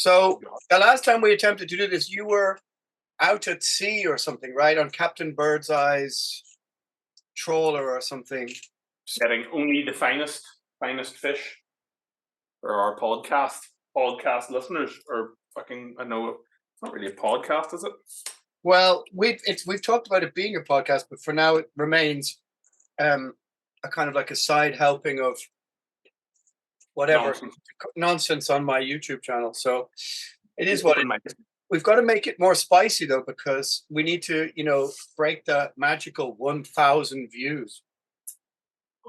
So the last time we attempted to do this, you were out at sea or something, right? On Captain Birdseye's trawler or something. Getting only the finest fish for our podcast listeners, or fucking, I know it's not really a podcast, is it? Well, we've talked about it being a podcast, but for now it remains a kind of like a side helping of whatever nonsense on my YouTube channel. So it is what it is. We've got to make it more spicy though, because we need to, break that magical 1,000 views.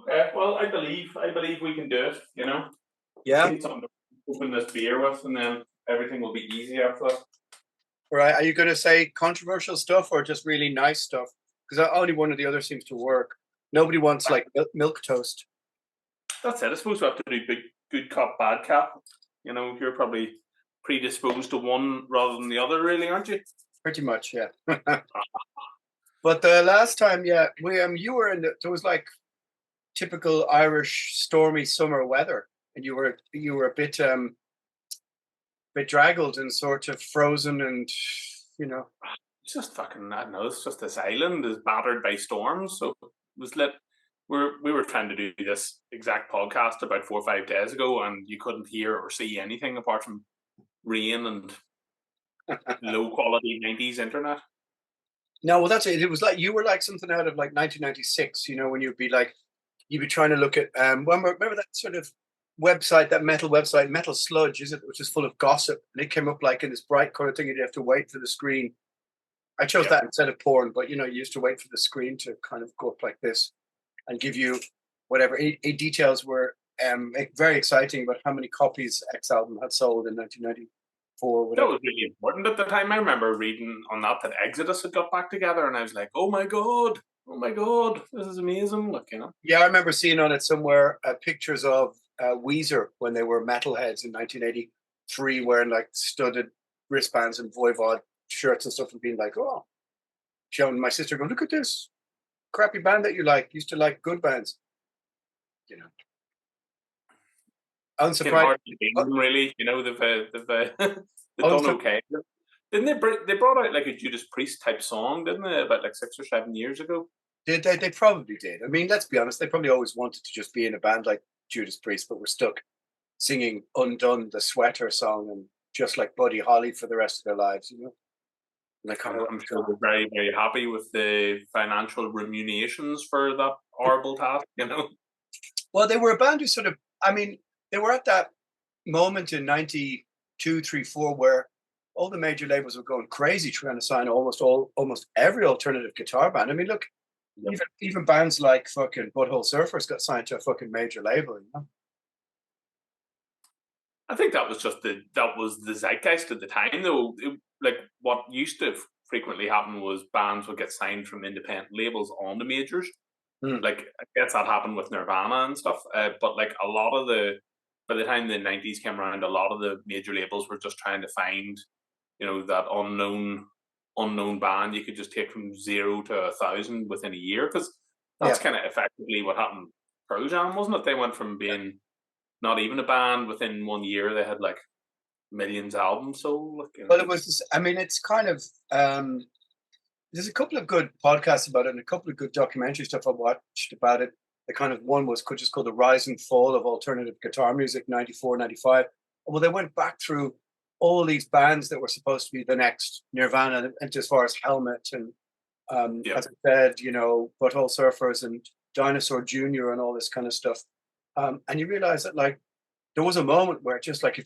Okay, well, I believe we can do it. Yeah. Something to open this beer with, and then everything will be easy after that. Right. Are you going to say controversial stuff or just really nice stuff? Because only one or the other seems to work. Nobody wants like milk toast. That's it. I suppose we have to do good cop, bad cop. You're probably predisposed to one rather than the other, really, aren't you? Pretty much, yeah. But the last time, yeah, you were there was like typical Irish stormy summer weather, and you were a bit draggled and sort of frozen, and it's just fucking, I don't know, it's just this island is battered by storms, so it was lit. We were trying to do this exact podcast about 4 or 5 days ago, and you couldn't hear or see anything apart from rain and low quality 90s internet. No, well, that's it. It was like you were like something out of like 1996. When you'd be trying to look at remember that sort of website, that metal website, Metal Sludge, is it, which is full of gossip, and it came up like in this bright color thing, and you have to wait for the screen. I chose that instead of porn, but you used to wait for the screen to kind of go up like this and give you whatever details were very exciting about how many copies X album had sold in 1994. That was really important at the time. I remember reading on that Exodus had got back together, and I was like, oh my god, this is amazing. Yeah, I remember seeing on it somewhere pictures of Weezer when they were metalheads in 1983, wearing like studded wristbands and Voivod shirts and stuff, and being like, oh, showing my sister going, look at this crappy band that you used to like good bands. Unsurprised. Really, they've done okay. Didn't they brought out like a Judas Priest type song, didn't they, about like 6 or 7 years ago? Did they? They probably did. I mean, let's be honest, they probably always wanted to just be in a band like Judas Priest, but were stuck singing Undone, the Sweater song, and just like Buddy Holly for the rest of their lives, I'm sure they're very, very happy with the financial remunerations for that horrible task, Well, they were a band who sort of, they were at that moment in 92, 3, 4 where all the major labels were going crazy trying to sign almost every alternative guitar band. I mean, look, even bands like fucking Butthole Surfers got signed to a fucking major label, I think that was the zeitgeist at the time, though. Like what used to frequently happen was bands would get signed from independent labels on the majors. Like I guess that happened with Nirvana and stuff. But like by the time the 90s came around, a lot of the major labels were just trying to find, that unknown band you could just take from 0 to 1,000 within a year, because that's kind of effectively what happened to Pearl Jam, wasn't it? They went from being not even a band, within 1 year they had like millions of albums sold. Well, it was. It's kind of. There's a couple of good podcasts about it, and a couple of good documentary stuff I watched about it. The kind of one was just called "The Rise and Fall of Alternative Guitar Music, '94, '95." Well, they went back through all these bands that were supposed to be the next Nirvana, and as far as Helmet and, as I said, Butthole Surfers and Dinosaur Jr. and all this kind of stuff. And you realize that like there was a moment where it's just like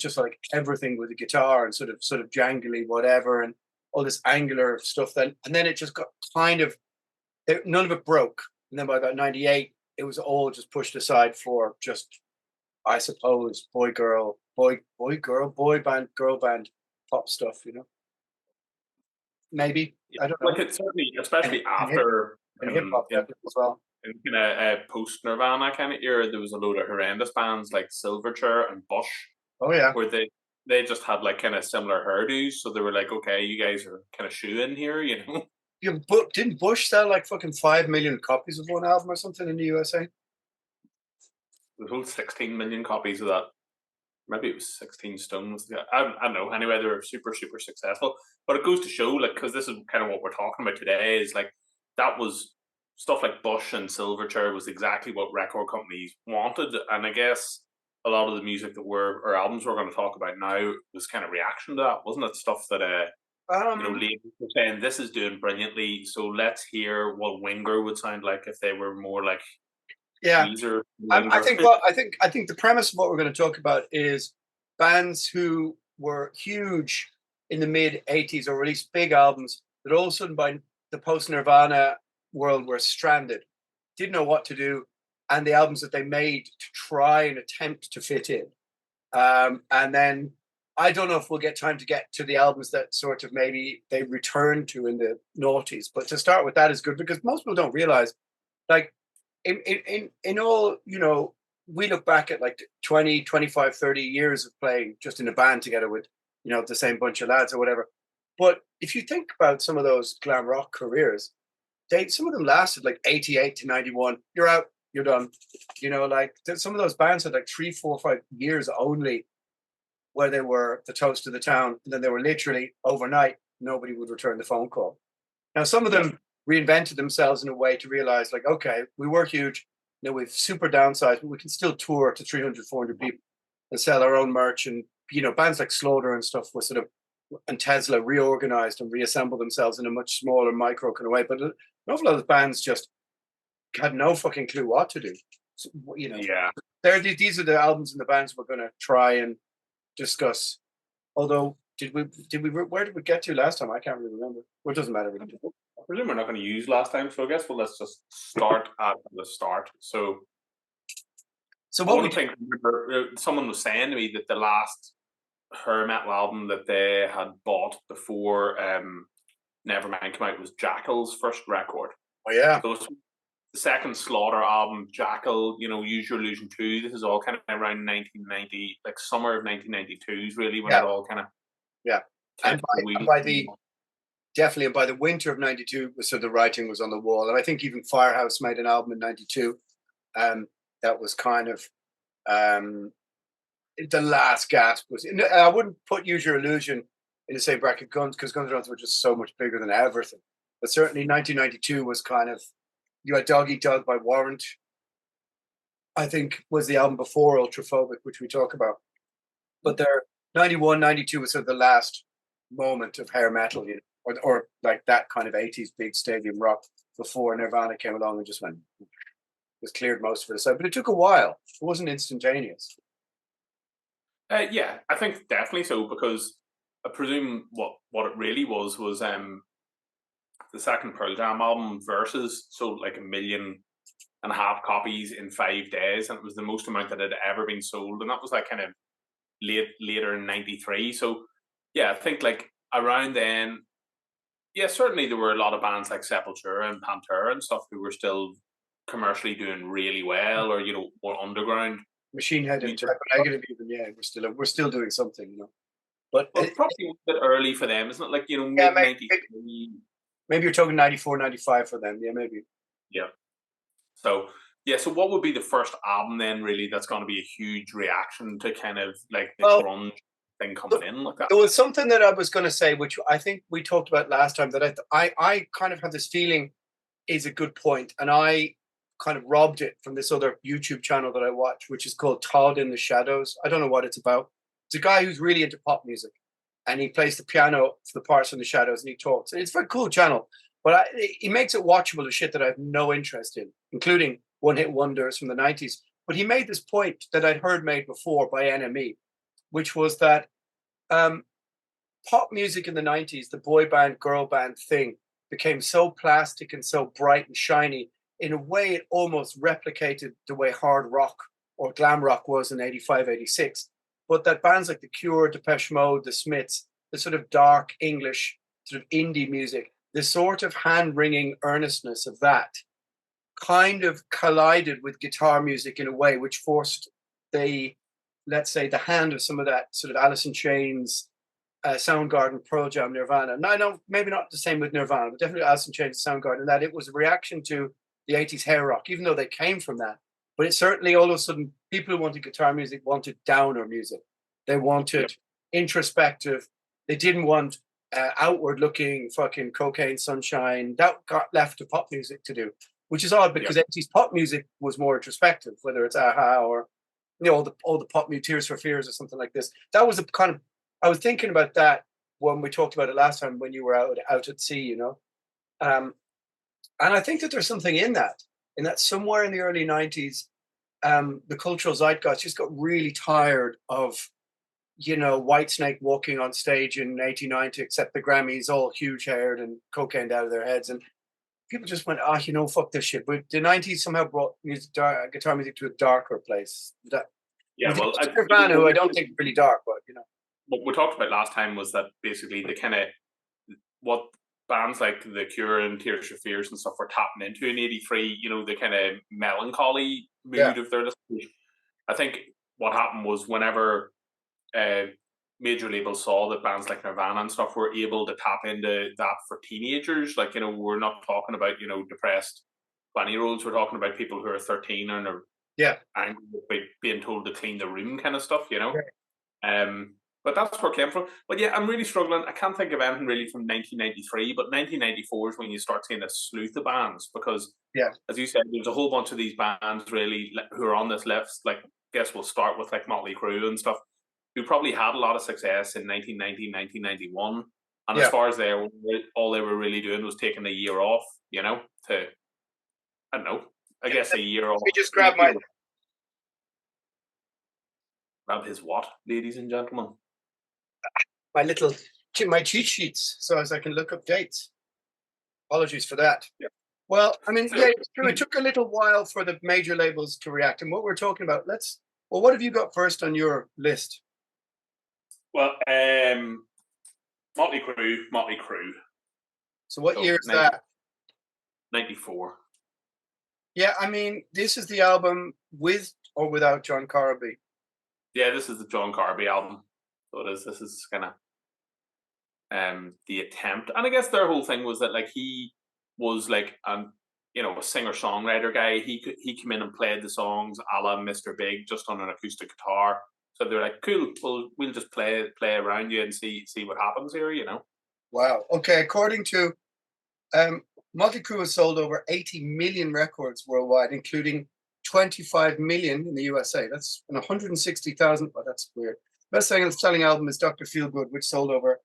everything with the guitar and sort of jangly whatever and all this angular stuff, and then it just got kind of, none of it broke, and then by about 98 it was all just pushed aside for just, I suppose, boy band, girl band pop stuff, maybe. I don't know. Like it's certainly, especially after hip hop as well. In a post Nirvana kind of era, there was a load of horrendous bands like Silverchair and Bush. Oh yeah, where they just had like kind of similar hairdos, so they were like, okay, you guys are kind of shoe in here, Yeah, but didn't Bush sell like fucking 5 million copies of one album or something in the USA? The whole 16 million copies of that maybe it was 16 Stone. I don't know. Anyway, they were super, super successful. But it goes to show, like, because this is kind of what we're talking about today, is like that was stuff like Bush and Silverchair was exactly what record companies wanted. And I guess a lot of the music that or albums we're going to talk about now was kind of reaction to that, wasn't it? Stuff that, labels were saying, this is doing brilliantly, so let's hear what Winger would sound like if they were more like Weezer. I think the premise of what we're going to talk about is bands who were huge in the mid '80s or released big albums that all of a sudden by the post Nirvana world were stranded, didn't know what to do, and the albums that they made to try and attempt to fit in. And then I don't know if we'll get time to get to the albums that sort of maybe they returned to in the noughties, but to start with that is good because most people don't realize, like, in all, we look back at like 20, 25, 30 years of playing just in a band together with, the same bunch of lads or whatever. But if you think about some of those glam rock careers, some of them lasted like 88 to 91. You're out, you're done. Like some of those bands had like 3, 4, 5 years only where they were the toast of the town. And then they were literally overnight, nobody would return the phone call. Now, some of them reinvented themselves in a way to realize, like, okay, we were huge. We've super downsized, but we can still tour to 300, 400 people and sell our own merch. And, bands like Slaughter and stuff were and Tesla reorganized and reassembled themselves in a much smaller micro kind of way. But an awful lot of those bands just had no fucking clue what to do. So, these are the albums and the bands we're going to try and discuss. Although, where did we get to last time? I can't really remember. Well, it doesn't matter. I presume we're not going to use last time, so I guess let's just start at the start. So what we think? Someone was saying to me that the last hair metal album that they had bought before Nevermind came out was Jackal's first record. Oh yeah. So it's the second Slaughter album, Jackal. Use Your Illusion 2. This is all kind of around 1990, like summer of 1992 is really when it all kind of Definitely, and by the winter of '92, so the writing was on the wall. And I think even Firehouse made an album in '92 that was kind of the last gasp. I wouldn't put Use Your Illusion in the same bracket Guns, because Guns N' Roses were just so much bigger than everything. But certainly 1992 was kind of, you had Dog Eat Dog by Warrant, I think was the album before Ultraphobic, which we talk about. But their 91, 92 was sort of the last moment of hair metal, or like that kind of 80s big stadium rock before Nirvana came along and just cleared most of it aside. But it took a while. It wasn't instantaneous. I think definitely so, because I presume what it really was the second Pearl Jam album, Versus, sold like 1.5 million copies in 5 days, and it was the most amount that had ever been sold, and that was like kind of later in '93. So I think like around then, certainly there were a lot of bands like Sepultura and Pantera and stuff who were still commercially doing really well, or more underground. Machine Head and Negative, even we're still doing something, But it's probably a bit early for them, isn't it? Like mid '93. Maybe you're talking 94, 95 for them. Yeah, maybe. Yeah. So what would be the first album then, really, that's going to be a huge reaction to kind of like the grunge thing coming in like that? There was something that I was going to say, which I think we talked about last time, that I kind of have this feeling is a good point, and I kind of robbed it from this other YouTube channel that I watch, which is called Todd in the Shadows. I don't know what it's about. It's a guy who's really into pop music, and he plays the piano for the parts in the shadows, and he talks. And it's a very cool channel, but he makes it watchable as shit that I have no interest in, including one-hit wonders from the 90s. But he made this point that I'd heard made before by NME, which was that pop music in the 90s, the boy band, girl band thing, became so plastic and so bright and shiny. In a way, it almost replicated the way hard rock or glam rock was in 85, 86. But that bands like The Cure, Depeche Mode, The Smiths, the sort of dark English sort of indie music, the sort of hand-wringing earnestness of that kind of collided with guitar music in a way which forced let's say, the hand of some of that sort of Alice in Chains, Soundgarden, Pearl Jam, Nirvana. Now, I know maybe not the same with Nirvana, but definitely Alice in Chains, Soundgarden, that it was a reaction to the 80s hair rock, even though they came from that. But it certainly, all of a sudden, people who wanted guitar music wanted downer music. They wanted introspective. They didn't want outward-looking fucking cocaine sunshine. That got left to pop music to do, which is odd because 80s pop music was more introspective, whether it's Aha or all the pop Tears for Fears or something like this. That was a kind of, I was thinking about that when we talked about it last time when you were out at sea, and I think that there's something in that somewhere in the early 90s, the cultural zeitgeist just got really tired of, Whitesnake walking on stage in 89 to accept the Grammys, all huge haired and cocaine out of their heads. And people just went, fuck this shit. But the 90s somehow brought guitar music to a darker place. Nirvana, who I don't think really dark, but, What we talked about last time was that basically the kind of, what bands like The Cure and Tears for Fears and stuff were tapping into in 83, the kind of melancholy mood of their listeners. I think what happened was whenever major labels saw that bands like Nirvana and stuff were able to tap into that for teenagers, like, we're not talking about, depressed 20-year-olds, we're talking about people who are 13 and are angry about being told to clean the room kind of stuff, But that's where it came from. But yeah, I'm really struggling. I can't think of anything really from 1993, but 1994 is when you start seeing a sleuth of bands because, as you said, there's a whole bunch of these bands really who are on this list. Like, I guess we'll start with like Motley Crue and stuff, who probably had a lot of success in 1990, 1991. And as far as all they were really doing was taking a year off, to, I don't know, I guess a year off. Let me just grab my... Grab his what, ladies and gentlemen? My cheat sheets, so as I can look up dates. Apologies for that. Yeah. Well, I mean, it's true. It took a little while for the major labels to react. And what we're talking about, what have you got first on your list? Well, Motley Crue. So what year is that? 94. Yeah, I mean, this is the album with or without John Carby. Yeah, this is the John Carby album. So it is. This is kind of the attempt, and I guess their whole thing was that like he was like a singer-songwriter guy. He came in and played the songs a la Mr. Big just on an acoustic guitar. So they're like, cool, we'll just play around you and see what happens here, Wow. Okay, according to Motley Crue has sold over 80 million records worldwide, including 25 million in the USA. That's 160,000. Oh, that's weird. Best-selling album is Dr. Feelgood, which sold over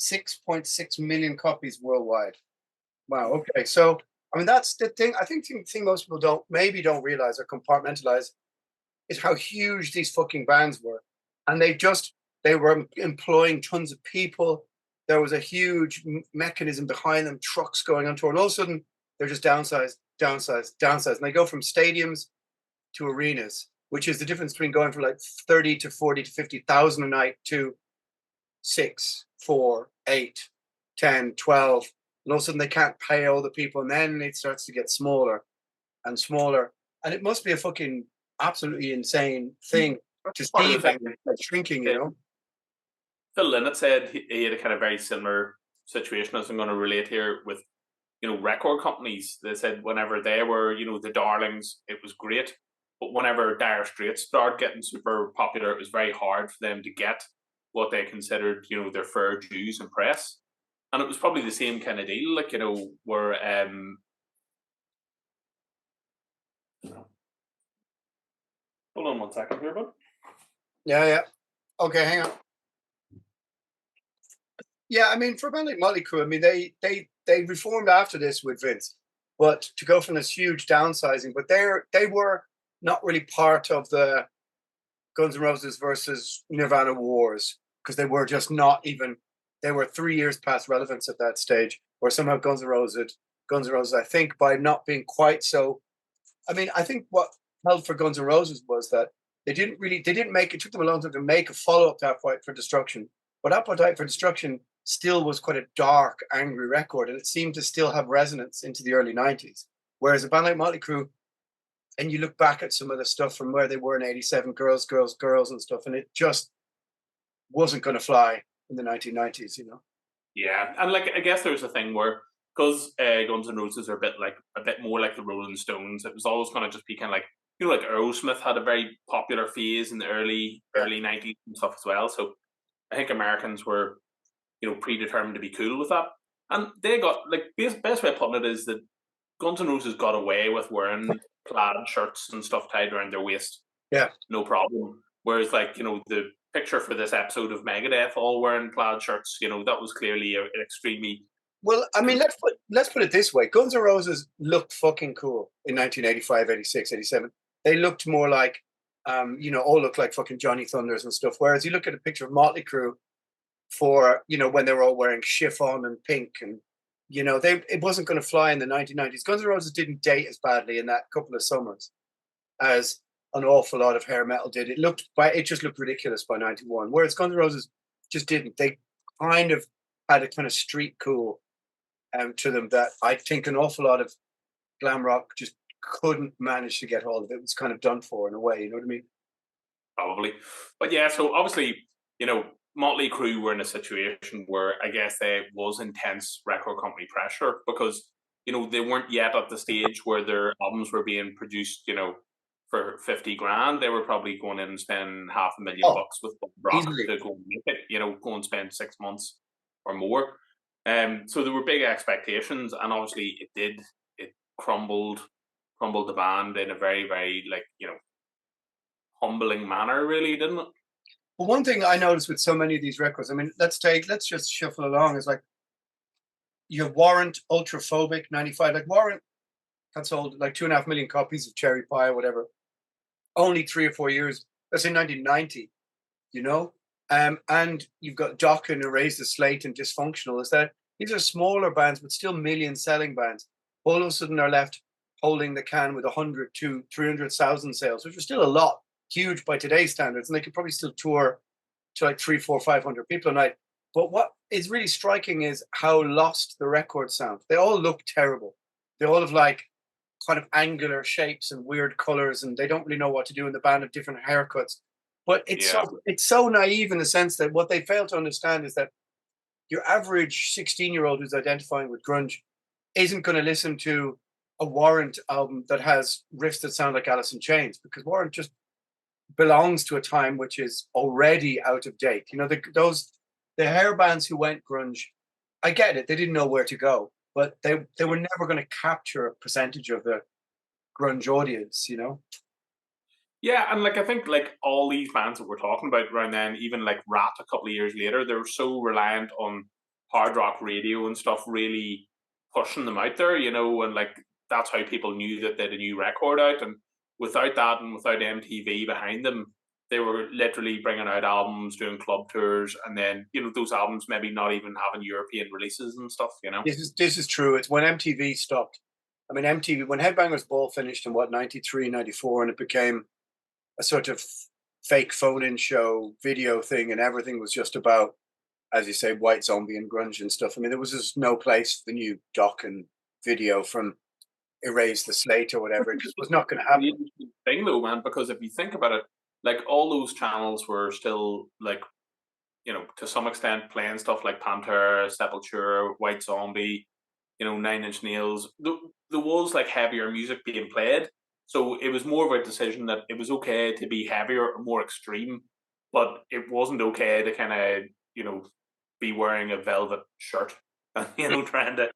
6.6 million copies worldwide. Wow. Okay. So, I mean, that's the thing. I think the thing most people don't realize or compartmentalize is how huge these fucking bands were. And they were employing tons of people. There was a huge mechanism behind them, trucks going on tour. And all of a sudden, they're just downsized. And they go from stadiums to arenas, which is the difference between going from like 30 to 40 to 50,000 a night to 6, 4, 8, 10, 12. And all of a sudden they can't pay all the people. And then it starts to get smaller and smaller. And it must be a fucking absolutely insane thing to see that shrinking, Phil Lynott said he had a kind of very similar situation as I'm going to relate here with, record companies. They said whenever they were, the darlings, it was great. But whenever Dire Straits started getting super popular, it was very hard for them to get what they considered, their fair dues and press. And it was probably the same kind of deal, like, where hold on 1 second here, bud. Yeah. Okay, hang on. Yeah, I mean, for a band like Motley Crue, I mean, they reformed after this with Vince, but to go from this huge downsizing, but they were not really part of the Guns N' Roses versus Nirvana wars because they were just not even. They were 3 years past relevance at that stage, or somehow Guns N' Roses, I think, by not being quite so. I mean, I think what held for Guns N' Roses was that they didn't make it. Took them a long time to make a follow-up to Appetite for Destruction, but Appetite for Destruction still was quite a dark, angry record, and it seemed to still have resonance into the early 90s. Whereas a band like Motley Crue, and you look back at some of the stuff from where they were in 87, Girls and stuff, and it just wasn't going to fly in the 1990s, Yeah, and like I guess there's a thing where because Guns N' Roses are a bit more like the Rolling Stones, it was always going to just be kind of like you know, like Aerosmith had a very popular phase in the early 90s and stuff as well. So I think Americans were, you know, predetermined to be cool with that. And they got, like, best way of putting it is that Guns N' Roses got away with wearing plaid shirts and stuff tied around their waist. Yeah. No problem. Whereas, like, you know, the picture for this episode of Megadeth all wearing plaid shirts, you know, that was clearly an extremely... Well, I mean, let's put it this way. Guns N' Roses looked fucking cool in 1985, 86, 87. They looked more like, you know, all looked like fucking Johnny Thunders and stuff. Whereas you look at a picture of Motley Crue for, you know, when they were all wearing chiffon and pink, and, you know, it wasn't going to fly in the 1990s. Guns N' Roses didn't date as badly in that couple of summers as an awful lot of hair metal did. It just looked ridiculous by 91. Whereas Guns N' Roses just didn't. They kind of had a kind of street cool to them that I think an awful lot of glam rock just couldn't manage to get hold of. It was kind of done for in a way, you know what I mean? Probably. But yeah, so obviously, you know, Motley Crue were in a situation where I guess there was intense record company pressure because, you know, they weren't yet at the stage where their albums were being produced, you know, for 50 grand. They were probably going in and spend $500,000 with Bob Rock to go and make it, you know, go and spend 6 months or more. So there were big expectations, and obviously it crumbled the band in a very, very, like, you know, humbling manner, really, didn't it? Well, one thing I noticed with so many of these records, I mean, let's just shuffle along, is like you have Warrant, Ultraphobic, 95. Like Warrant had sold like 2.5 million copies of Cherry Pie or whatever, only 3 or 4 years. That's in 1990, you know? And you've got Doc and Erase the Slate and Dysfunctional. Is that these are smaller bands, but still million selling bands. All of a sudden, they're left holding the can with 100 to 300,000 sales, which are still a lot, huge by today's standards, and they could probably still tour to like 300, 400, 500 people a night. But what is really striking is how lost the records sound. They all look terrible. They all have like kind of angular shapes and weird colors, and they don't really know what to do in the band of different haircuts. But it's so naive in the sense that what they fail to understand is that your average 16-year-old who's identifying with grunge isn't going to listen to a Warrant album that has riffs that sound like Alice in Chains, because Warrant just belongs to a time which is already out of date. You know, the hair bands who went grunge, I get it, they didn't know where to go, but they were never going to capture a percentage of the grunge audience, you know? Yeah, and like I think like all these bands that we're talking about around then, even like Rat a couple of years later, they were so reliant on hard rock radio and stuff really pushing them out there, you know, and like that's how people knew that they had a new record out. And without that and without MTV behind them, they were literally bringing out albums, doing club tours, and then, you know, those albums maybe not even having European releases and stuff, you know. This is true. It's when MTV stopped. I mean, MTV, when Headbangers Ball finished in what, 93, 94, and it became a sort of fake phone-in show video thing, and everything was just about, as you say, White Zombie and grunge and stuff. I mean, there was just no place for the new doc and video from Erase the Slate or whatever. It just was not going to happen. Interesting thing though, man, because if you think about it, like all those channels were still like, you know, to some extent playing stuff like Pantera, Sepultura, White Zombie, you know, Nine Inch Nails. There was like heavier music being played. So it was more of a decision that it was okay to be heavier or more extreme, but it wasn't okay to kind of, you know, be wearing a velvet shirt and, you know, trying to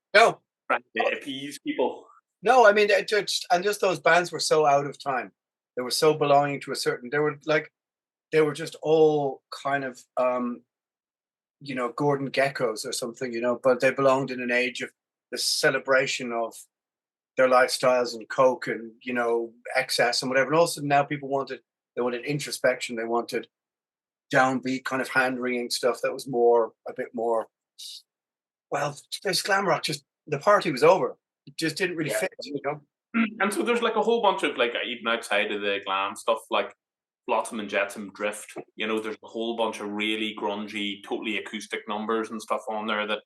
appease people. No, I mean, just those bands were so out of time. They were so belonging to a certain, they were just all kind of, you know, Gordon Geckos or something, you know, but they belonged in an age of the celebration of their lifestyles and coke and, you know, excess and whatever. And also now people wanted introspection. They wanted downbeat kind of hand wringing stuff that was a bit more, well, there's glam rock, just the party was over. It just didn't really fit, you know. And so there's like a whole bunch of like, even outside of the glam stuff, like Flotsam and Jetsam, Drift, you know, there's a whole bunch of really grungy, totally acoustic numbers and stuff on there that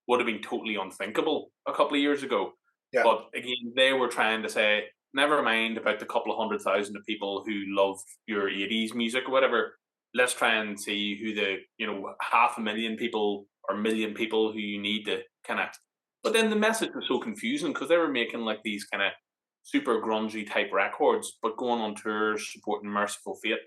would have been totally unthinkable a couple of years ago. Yeah. But again, they were trying to say, never mind about the couple of 100,000 of people who love your 80s music or whatever. Let's try and see who the, you know, 500,000 people or million people who you need to connect. But then the message was so confusing because they were making like these kind of super grungy type records, but going on tours supporting Merciful Fate,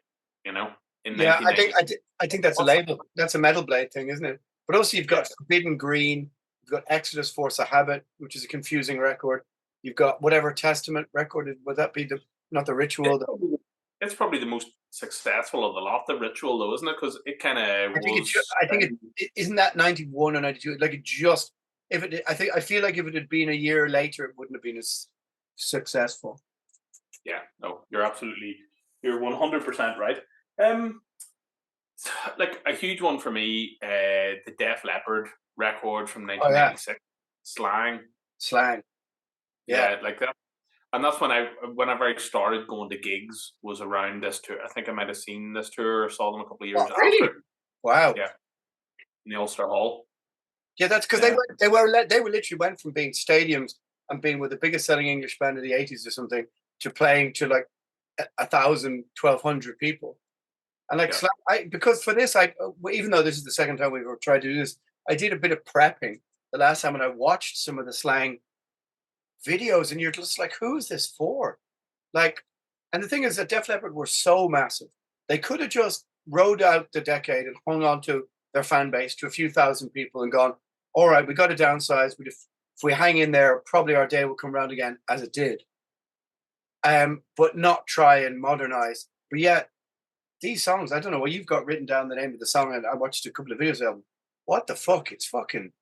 you know, in Yeah, 1996. I think that's a label. That's a Metal Blade thing, isn't it? But also you've got Forbidden Green, you've got Exodus, Force of Habit, which is a confusing record. You've got whatever Testament record. Would that be not the Ritual? It's probably the most successful of the lot, the Ritual, though, isn't it? Because it kind of was. I think it isn't that 91 or 92. Like it just if it. I feel like if it had been a year later, it wouldn't have been as successful. Yeah, no, you're 100% right. Like a huge one for me, the Def Leppard record from 1996, Slang. Yeah, like that. And that's whenever I started going to gigs, was around this tour. I think I might have seen this tour or saw them a couple of years really? after. Wow. Yeah. In the Ulster Hall. Yeah, that's because they literally went from being stadiums and being with the biggest selling English band of the 80s or something to playing to like 1,000, 1,200 people. And like, because for this, even though this is the second time we've tried to do this, I did a bit of prepping the last time and I watched some of the Slang videos and you're just like, who is this for? Like, and the thing is that Def Leppard were so massive. They could have just rode out the decade and hung on to their fan base to a few thousand people and gone, all right, we got to downsize. If we hang in there, probably our day will come around again, as it did. But not try and modernize. But yet, these songs, I don't know, well, you've got written down the name of the song, and I watched a couple of videos of them. What the fuck? It's fucking.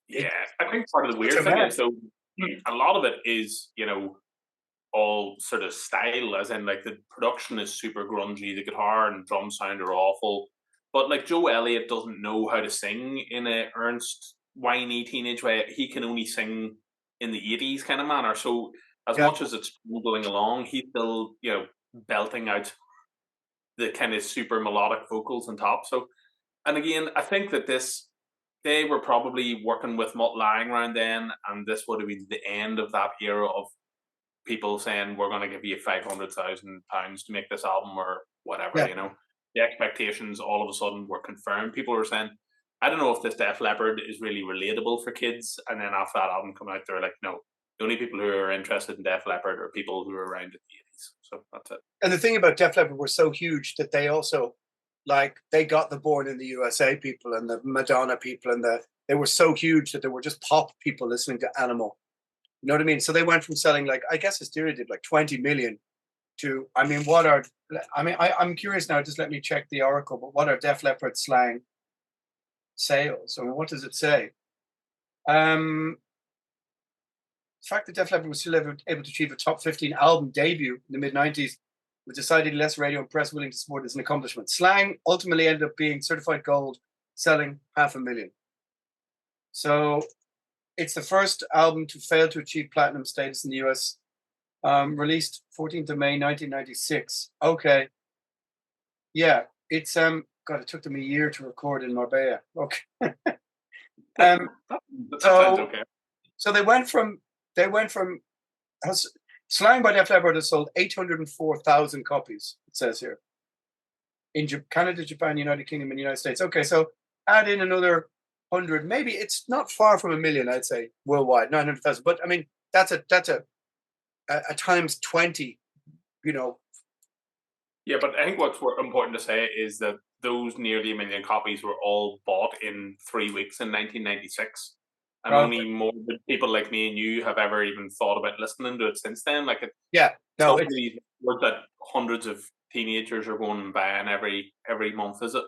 Yeah, I think part of the weird thing is, so a lot of it is, all sort of style, as in like the production is super grungy, the guitar and drum sound are awful. But like Joe Elliott doesn't know how to sing in a earnest, whiny teenage way. He can only sing in the 80s kind of manner. So as much as it's moving along, he's still, belting out the kind of super melodic vocals on top. So, and again, I think that they were probably working with Mutt Lange around then, and this would have been the end of that era of people saying, we're going to give you £500,000 to make this album or whatever, The expectations all of a sudden were confirmed. People were saying, I don't know if this Def Leppard is really relatable for kids. And then after that album come out, they're like, no, the only people who are interested in Def Leppard are people who are around in the 80s. So that's it. And the thing about Def Leppard were so huge that they also, like, they got the Born in the USA people and the Madonna people, and they were so huge that there were just pop people listening to Animal. You know what I mean? So they went from selling, like, I guess Hysteria did like 20 million to, I'm curious now, just let me check the Oracle, but what are Def Leppard Slang sales? I mean, what does it say? The fact that Def Leppard was still able to achieve a top 15 album debut in the mid-90s with decidedly less radio and press willing to support as an accomplishment. Slang ultimately ended up being certified gold, selling 500,000. So it's the first album to fail to achieve platinum status in the US. Released 14th of May, 1996. Okay. Yeah, it's God, it took them a year to record in Marbella. Okay. So they went from Slang by Def Leppard has sold 804,000 copies, it says here. In Canada, Japan, United Kingdom, and United States. Okay, so add in another 100, maybe it's not far from 1 million, I'd say, worldwide, 900,000. But I mean, that's a times 20, Yeah, but I think what's important to say is that those nearly 1 million copies were all bought in 3 weeks in 1996. And only more people like me and you have ever even thought about listening to it since then. Like, that hundreds of teenagers are going and buying every month, is it?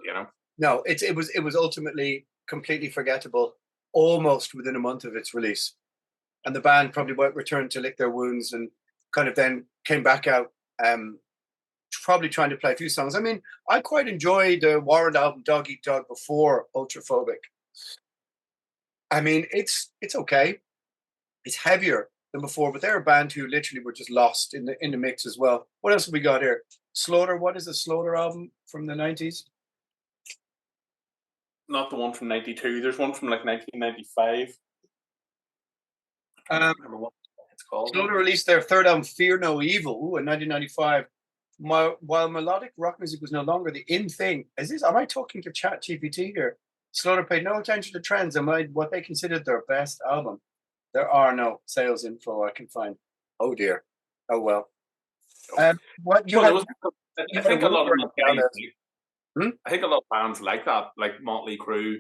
No, it was ultimately completely forgettable almost within a month of its release, and the band probably returned to lick their wounds and kind of then came back out, probably trying to play a few songs. I mean, I quite enjoyed the Warrant album Dog Eat Dog before Ultraphobic. I mean, it's okay. It's heavier than before, but they're a band who literally were just lost in the mix as well. What else have we got here? Slaughter. What is the Slaughter album from the 90s? Not the one from 92. There's one from like 1995. I can't remember what it's called. Slaughter released their third album, Fear No Evil, in 1995. While melodic rock music was no longer the in thing. Am I talking to ChatGPT here? Slaughter paid no attention to trends and made what they considered their best album. There are no sales info I can find. Oh dear. Oh well. So, What you well, there had? was. You I had a think a lot of Winger these down guys. there. Hmm? I think a lot of bands like that, like Motley Crue,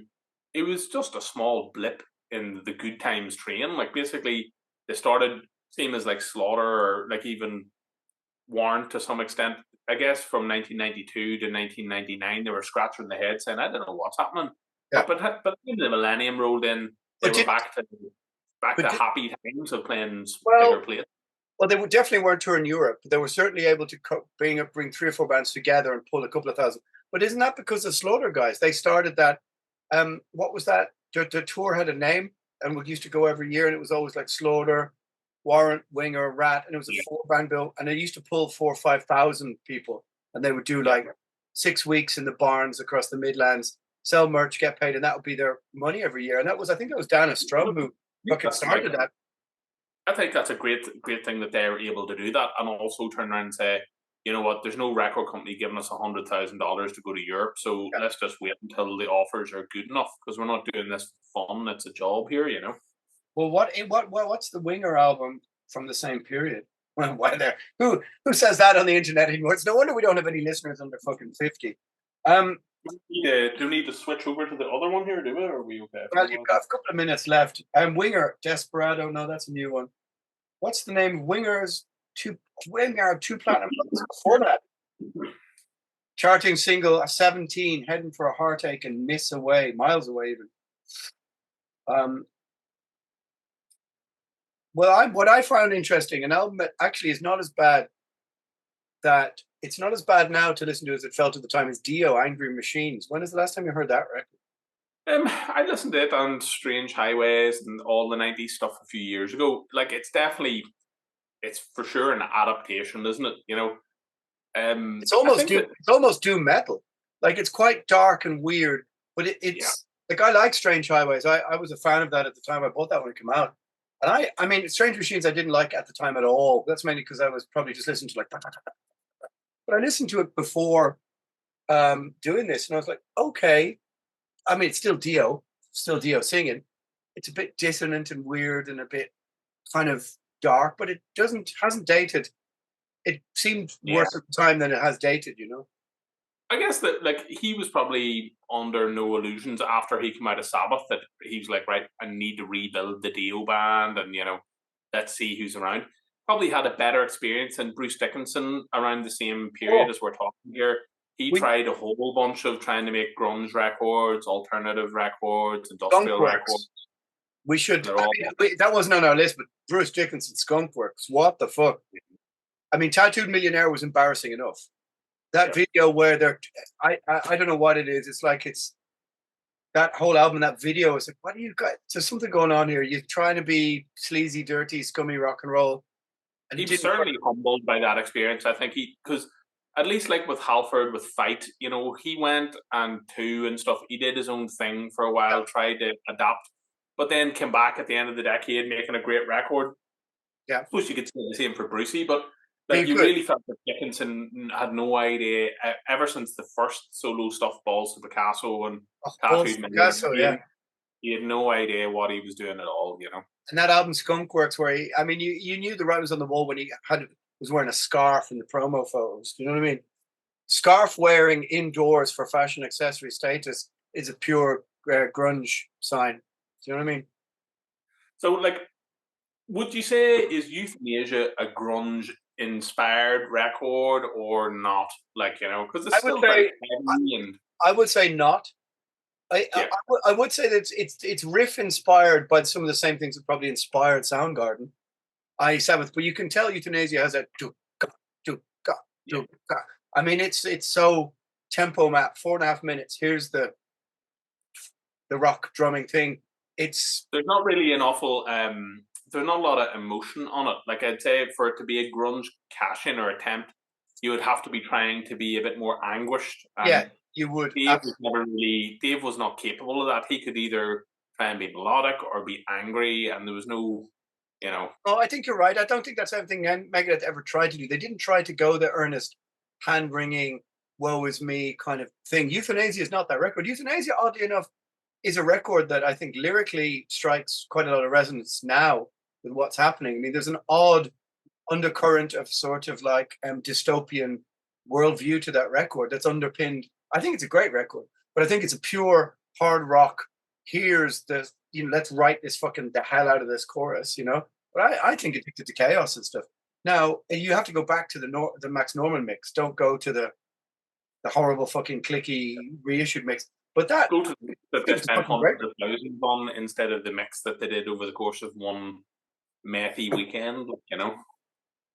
it was just a small blip in the good times train. Like basically, they started same as like Slaughter or like even Warrant to some extent. I guess from 1992 to 1999, they were scratching their head saying, "I don't know what's happening." Yeah. But when the millennium rolled in, they But were did back but to did, happy times of playing bigger well, places. well, they definitely weren't touring Europe. But they were certainly able to bring 3 or 4 bands together and pull a couple of thousand. But isn't that because the Slaughter guys? They started that. What was that? The tour had a name, and we used to go every year, and it was always like Slaughter, Warrant, Winger, Rat, and it was a Yeah, 4 band bill, and they used to pull 4 or 5 thousand people, and they would do yeah. like 6 weeks in the barns across the Midlands, sell merch, get paid, and that would be their money every year. And that was, I think, that was Dana Strum who fucking That's like started that. I think that's a great thing that they're able to do that, and also turn around and say, you know what, there's no record company giving us $100,000 to go to Europe, so Yeah. let's just wait until the offers are good enough because we're not doing this for fun. It's a job here, you know. Well, what's the Winger album from the same period? Well, why there? Who says that on the internet anymore? It's no wonder we don't have any listeners under fucking 50. Do we need to switch over to the other one here, do we? Or are we okay? Well, you've got a couple of minutes left. Winger, Desperado. No, that's a new one. What's the name? Winger, two platinum albums before that. Charting single 17, heading for a heartache and miss away, miles away even. Well, what I found interesting, an album that actually is not as bad, that it's not as bad now to listen to as it felt at the time, is Dio, Angry Machines. When is the last time you heard that record? I listened to it on Strange Highways and all the '90s stuff a few years ago. Like, it's for sure an adaptation, isn't it? You know, It's I almost think that it's almost doom metal. Like it's quite dark and weird, but yeah, it's like I like Strange Highways. I was a fan of that at the time. I bought that when it came out. And I mean, Strange Machines I didn't like at the time at all. That's mainly because I was probably just listening to like, but I listened to it before doing this, and I was like, okay. I mean, it's still Dio singing. It's a bit dissonant and weird and a bit kind of dark, but it hasn't dated. It seemed yeah. worse at the time than it has dated, you know. I guess that like he was probably under no illusions after he came out of Sabbath that he was like, right, I need to rebuild the Dio band, and you know, let's see who's around. Probably had a better experience than Bruce Dickinson around the same period Oh, as we're talking here. He we tried a whole bunch of trying to make grunge records, alternative records, Skunk industrial records. Works. We should. They're I all mean, that wasn't on our list, but Bruce Dickinson, Skunk Works. What the fuck? I mean, Tattooed Millionaire was embarrassing enough. That yeah. video where they're, I don't know what it is. It's like it's that whole album. That video is like, what do you got? There's something going on here. You're trying to be sleazy, dirty, scummy rock and roll, and He it was didn't quite. certainly humbled by that experience. I think because at least like with Halford with Fight, you know, he went and Two and stuff. He did his own thing for a Yeah, while, tried to adapt, but then came back at the end of the decade making a great record. yeah, I suppose you could say the same for Brucey, but like you you could. really felt that Dickinson had no idea ever since the first solo stuff, Balls to Picasso and Oh, Balls Tattooed Picasso, Millionaire. yeah. He had no idea what he was doing at all, you know. And that album Skunk Works, where I mean, you knew the writings on the wall when he was wearing a scarf in the promo photos. Do you know what I mean? Scarf wearing indoors for fashion accessory status is a pure grunge sign. Do you know what I mean? So like would you say is Euthanasia a grunge inspired record or not? Like, you know, because it's I would still very say heavy and I would say not. yeah, I would say that it's riff inspired by some of the same things that probably inspired Soundgarden. I Sabbath, but you can tell Euthanasia has a do yeah. I mean, it's so tempo map 4.5 minutes. Here's the rock drumming thing. It's There's not really an awful there's not a lot of emotion on it. Like I'd say for it to be a grunge cash in or attempt, you would have to be trying to be a bit more anguished. yeah, And you would. Dave was not capable of that. He could either try and be melodic or be angry, and there was no, you know, Oh, I think you're right. I don't think that's anything Megadeth ever tried to do. They didn't try to go the earnest, hand wringing, woe is me kind of thing. Euthanasia is not that record. Euthanasia, oddly enough, is a record that I think lyrically strikes quite a lot of resonance now with what's happening. I mean, there's an odd undercurrent of sort of like dystopian worldview to that record that's underpinned. I think it's a great record, but I think it's a pure hard rock. Here's the, let's write this fucking the hell out of this chorus, But I think Addicted to Chaos and stuff. Now you have to go back to the Max Norman mix. Don't go to the horrible fucking clicky reissued mix. But that go to the 100,000 one instead of the mix that they did over the course of one methy weekend,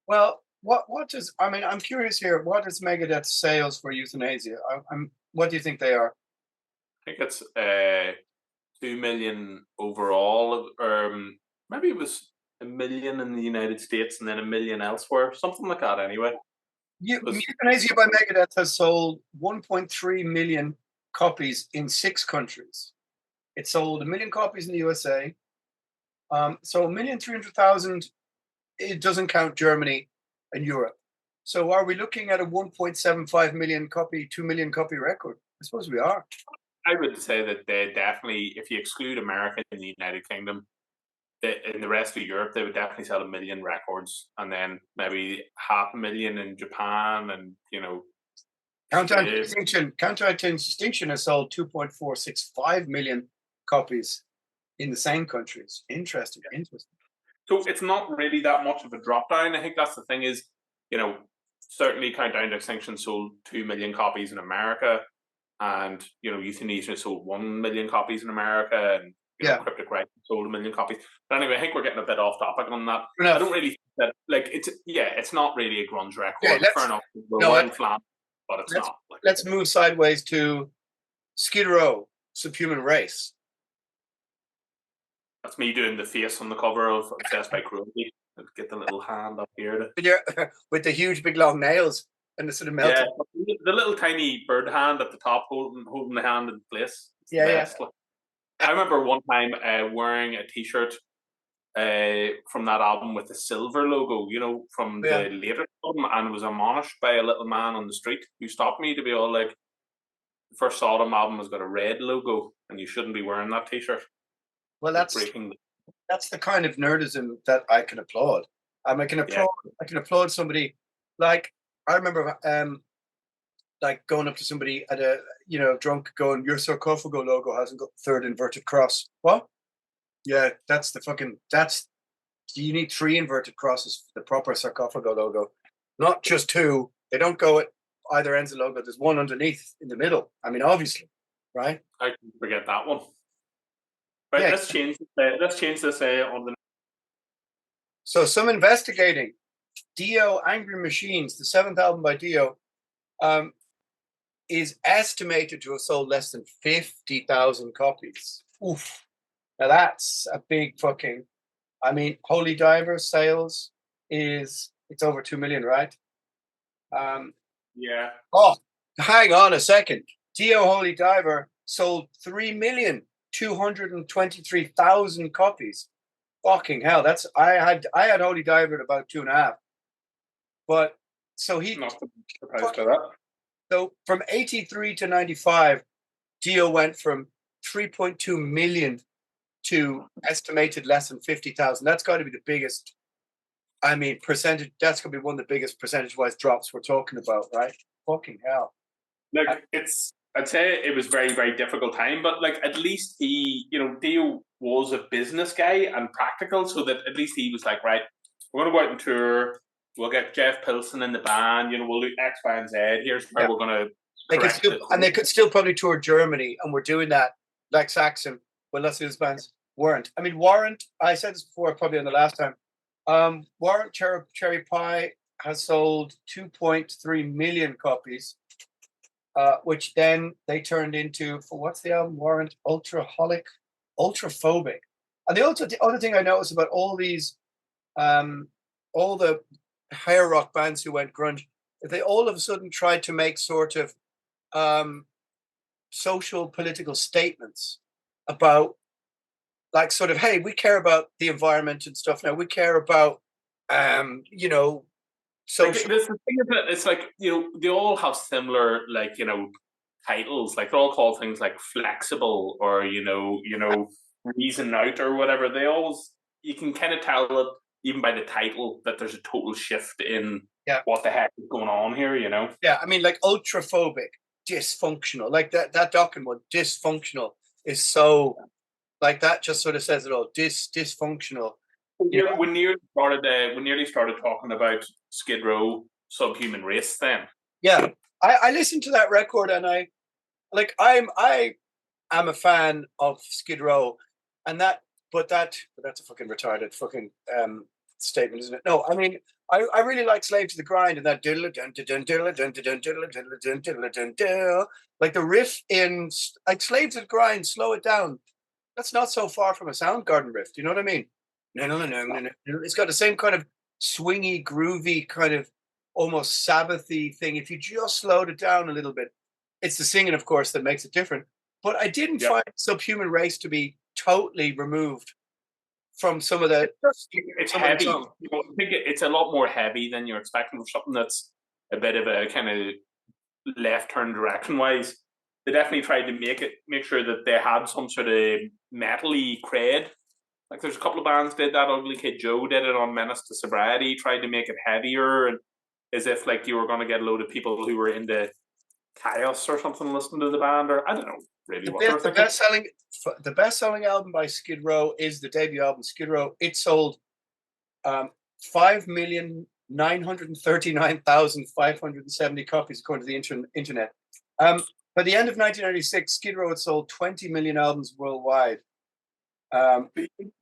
Well, what does, I'm curious here. What is Megadeth's sales for Euthanasia? What do you think they are? I think it's 2 million overall, maybe it was 1 million in the United States and then 1 million elsewhere, something like that. Anyway, Euthanasia by Megadeth has sold 1.3 million copies in 6 countries. It sold 1 million copies in the USA. So 1,300,000. It doesn't count Germany and Europe. So are we looking at a 1.75 million copy, 2 million copy record? I suppose we are. I would say that they definitely, if you exclude America and the United Kingdom, in the rest of Europe, they would definitely sell 1 million records, and then maybe 500,000 in Japan, and Countdown to Extinction has sold 2.465 million copies in the same countries. Interesting. So it's not really that much of a drop down. I think that's the thing is, certainly Countdown to Extinction sold 2 million copies in America, and Euthanasia sold 1 million copies in America, and Cryptic Writing sold 1 million copies. But anyway, I think we're getting a bit off topic on that. I don't really think that it's not really a grunge record. Yeah, fair enough. But it's not. Let's move sideways to Skid Row, Subhuman Race. That's me doing the face on the cover of Obsessed by Cruelty. Get the little hand up here. With the huge big long nails and the sort of melted. Yeah, the little tiny bird hand at the top holding the hand in place. Yeah. I remember one time wearing a T-shirt from that album with the silver logo, from the later album, and was admonished by a little man on the street who stopped me to be all like, the first Sodom album has got a red logo and you shouldn't be wearing that T-shirt. Well, that's the kind of nerdism that I can applaud. I can applaud somebody, like I remember like going up to somebody at a drunk going, your Sarcophago logo hasn't got third inverted cross. What? Yeah, you need 3 inverted crosses for the proper Sarcophago logo, not just 2. They don't go at either ends of the logo. There's one underneath in the middle. Obviously, right? I can forget that one. Right, let's change this on the. So some investigating. Dio, Angry Machines, the 7th album by Dio, is estimated to have sold less than 50,000 copies. Oof. Now that's a big fucking. Holy Diver sales it's over 2 million, right? Yeah. Oh, hang on a second. Dio Holy Diver sold 3,223,000 copies. Fucking hell! I had Holy Diver at about 2.5. But so he. Not surprised by that. So from 83 to 95, Dio went from 3.2 million to estimated less than 50,000. That's got to be the biggest. Percentage. That's going to be one of the biggest percentage-wise drops we're talking about, right? Fucking hell! I'd say it was very, very difficult time, but at least he, Dio was a business guy and practical, so that at least he was like, right, we're going to go out and tour. We'll get Jeff Pilson in the band. We'll do X, Y, and Z. Here's where we're going to. They could still probably tour Germany, and we're doing that like Saxon. Well, lots of these bands weren't. Warrant. I said this before, probably on the last time. Warrant Cherry Pie has sold 2.3 million copies, which then they turned into, for what's the album? Warrant Ultraphobic. And the other thing I noticed about all these, all the higher rock bands who went grunge, they all of a sudden tried to make sort of social political statements about, like, sort of, hey, we care about the environment and stuff now. We care about, social. The thing is that it's they all have similar, titles. They're all called things like flexible or, reason out or whatever. They always, you can kind of tell that even by the title, that there's a total shift in what the heck is going on here, you know? Yeah, I mean, like ultraphobic, dysfunctional, like that Dokken one, dysfunctional is so, like that just sort of says it all, dysfunctional. You know? We nearly started talking about Skid Row, Subhuman Race then. Yeah, I listened to that record and I am a fan of Skid Row, and but that's a fucking retarded fucking statement, isn't it? No, I mean, I really like Slave to the Grind and that like the riff in like Slave to the Grind, Slow It Down. That's not so far from a Soundgarden riff. Do you know what I mean? It's got the same kind of swingy, groovy, kind of almost Sabbathy thing. If you just slowed it down a little bit, it's the singing, of course, that makes it different. But I didn't find Subhuman Race to be totally removed from some of the. It's heavy. I think it's a lot more heavy than you're expecting from something that's a bit of a kind of left turn direction wise. They definitely tried to make sure that they had some sort of metal-y cred. Like there's a couple of bands did that. Ugly Kid Joe did it on Menace to Sobriety, tried to make it heavier, and as if like you were going to get a load of people who were into chaos or something listening to the band, or I don't know really the best selling album by Skid Row is the debut album Skid Row. It sold 5,939,570 copies according to the internet. By the end of 1996, Skid Row had sold 20 million albums worldwide.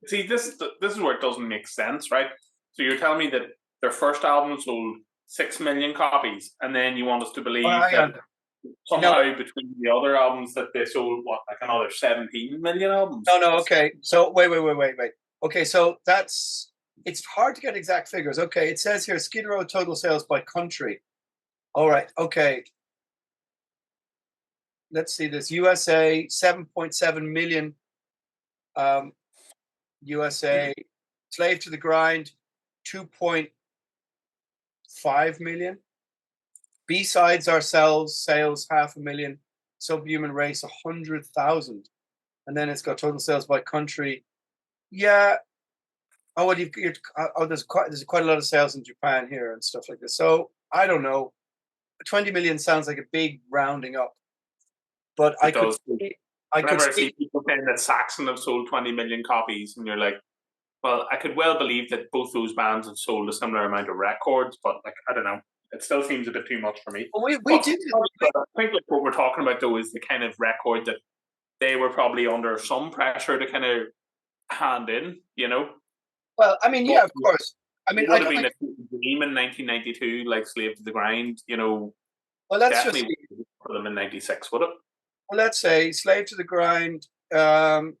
See, this is where it doesn't make sense, right? So you're telling me that their first album sold 6 million copies, and then you want us to believe that somehow between the other albums that they sold like another 17 million albums? No. Okay, so wait. Okay, so it's hard to get exact figures. Okay, it says here Skid Row total sales by country. All right. Okay. Let's see this. USA 7.7 million. USA Slave to the Grind 2.5 million. B-sides ourselves sales 500,000. Subhuman Race 100,000, and then it's got total sales by country. Yeah. Oh, well, there's quite a lot of sales in Japan here and stuff like this. So I don't know. 20 million sounds like a big rounding up, but I could see people saying that Saxon have sold 20 million copies, and you're like, well, I could well believe that both those bands have sold a similar amount of records, but like I don't know, it still seems a bit too much for me. Well, I think like what we're talking about though is the kind of record that they were probably under some pressure to kind of hand in, you know. Well, I mean, yeah, of course. I mean, it would have been a dream in 1992, like Slave to the Grind, you know. Well, that's just for them in 96, would it? Well, let's say Slave to the Grind has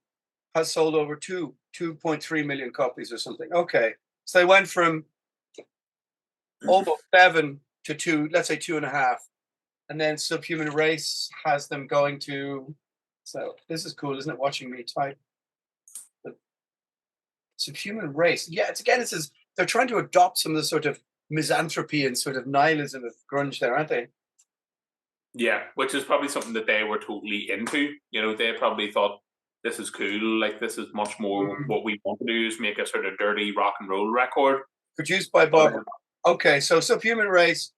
sold over 2.3 million copies or something. Okay, so they went from almost 7 to 2, let's say 2.5, and then Subhuman Race has them going to. So this is cool, isn't it? Watching me type. Subhuman Race. Yeah, it says they're trying to adopt some of the sort of misanthropy and sort of nihilism of grunge there, aren't they? Yeah, which is probably something that they were totally into. You know, they probably thought this is cool. Like this is much more what we want to do is make a sort of dirty rock and roll record. Produced by Bob. Okay, so Subhuman Race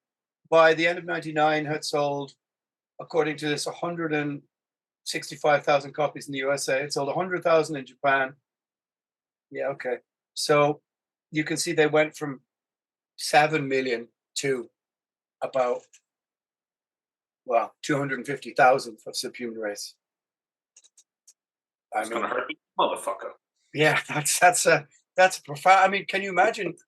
by the end of '99 had sold, according to this, 165,000 copies in the USA. It sold 100,000 in Japan. Yeah, okay. So you can see they went from 7 million to about 250,000 for Subhuman Race. It's gonna hurt me, motherfucker. Yeah, that's a profound. I mean, can you imagine?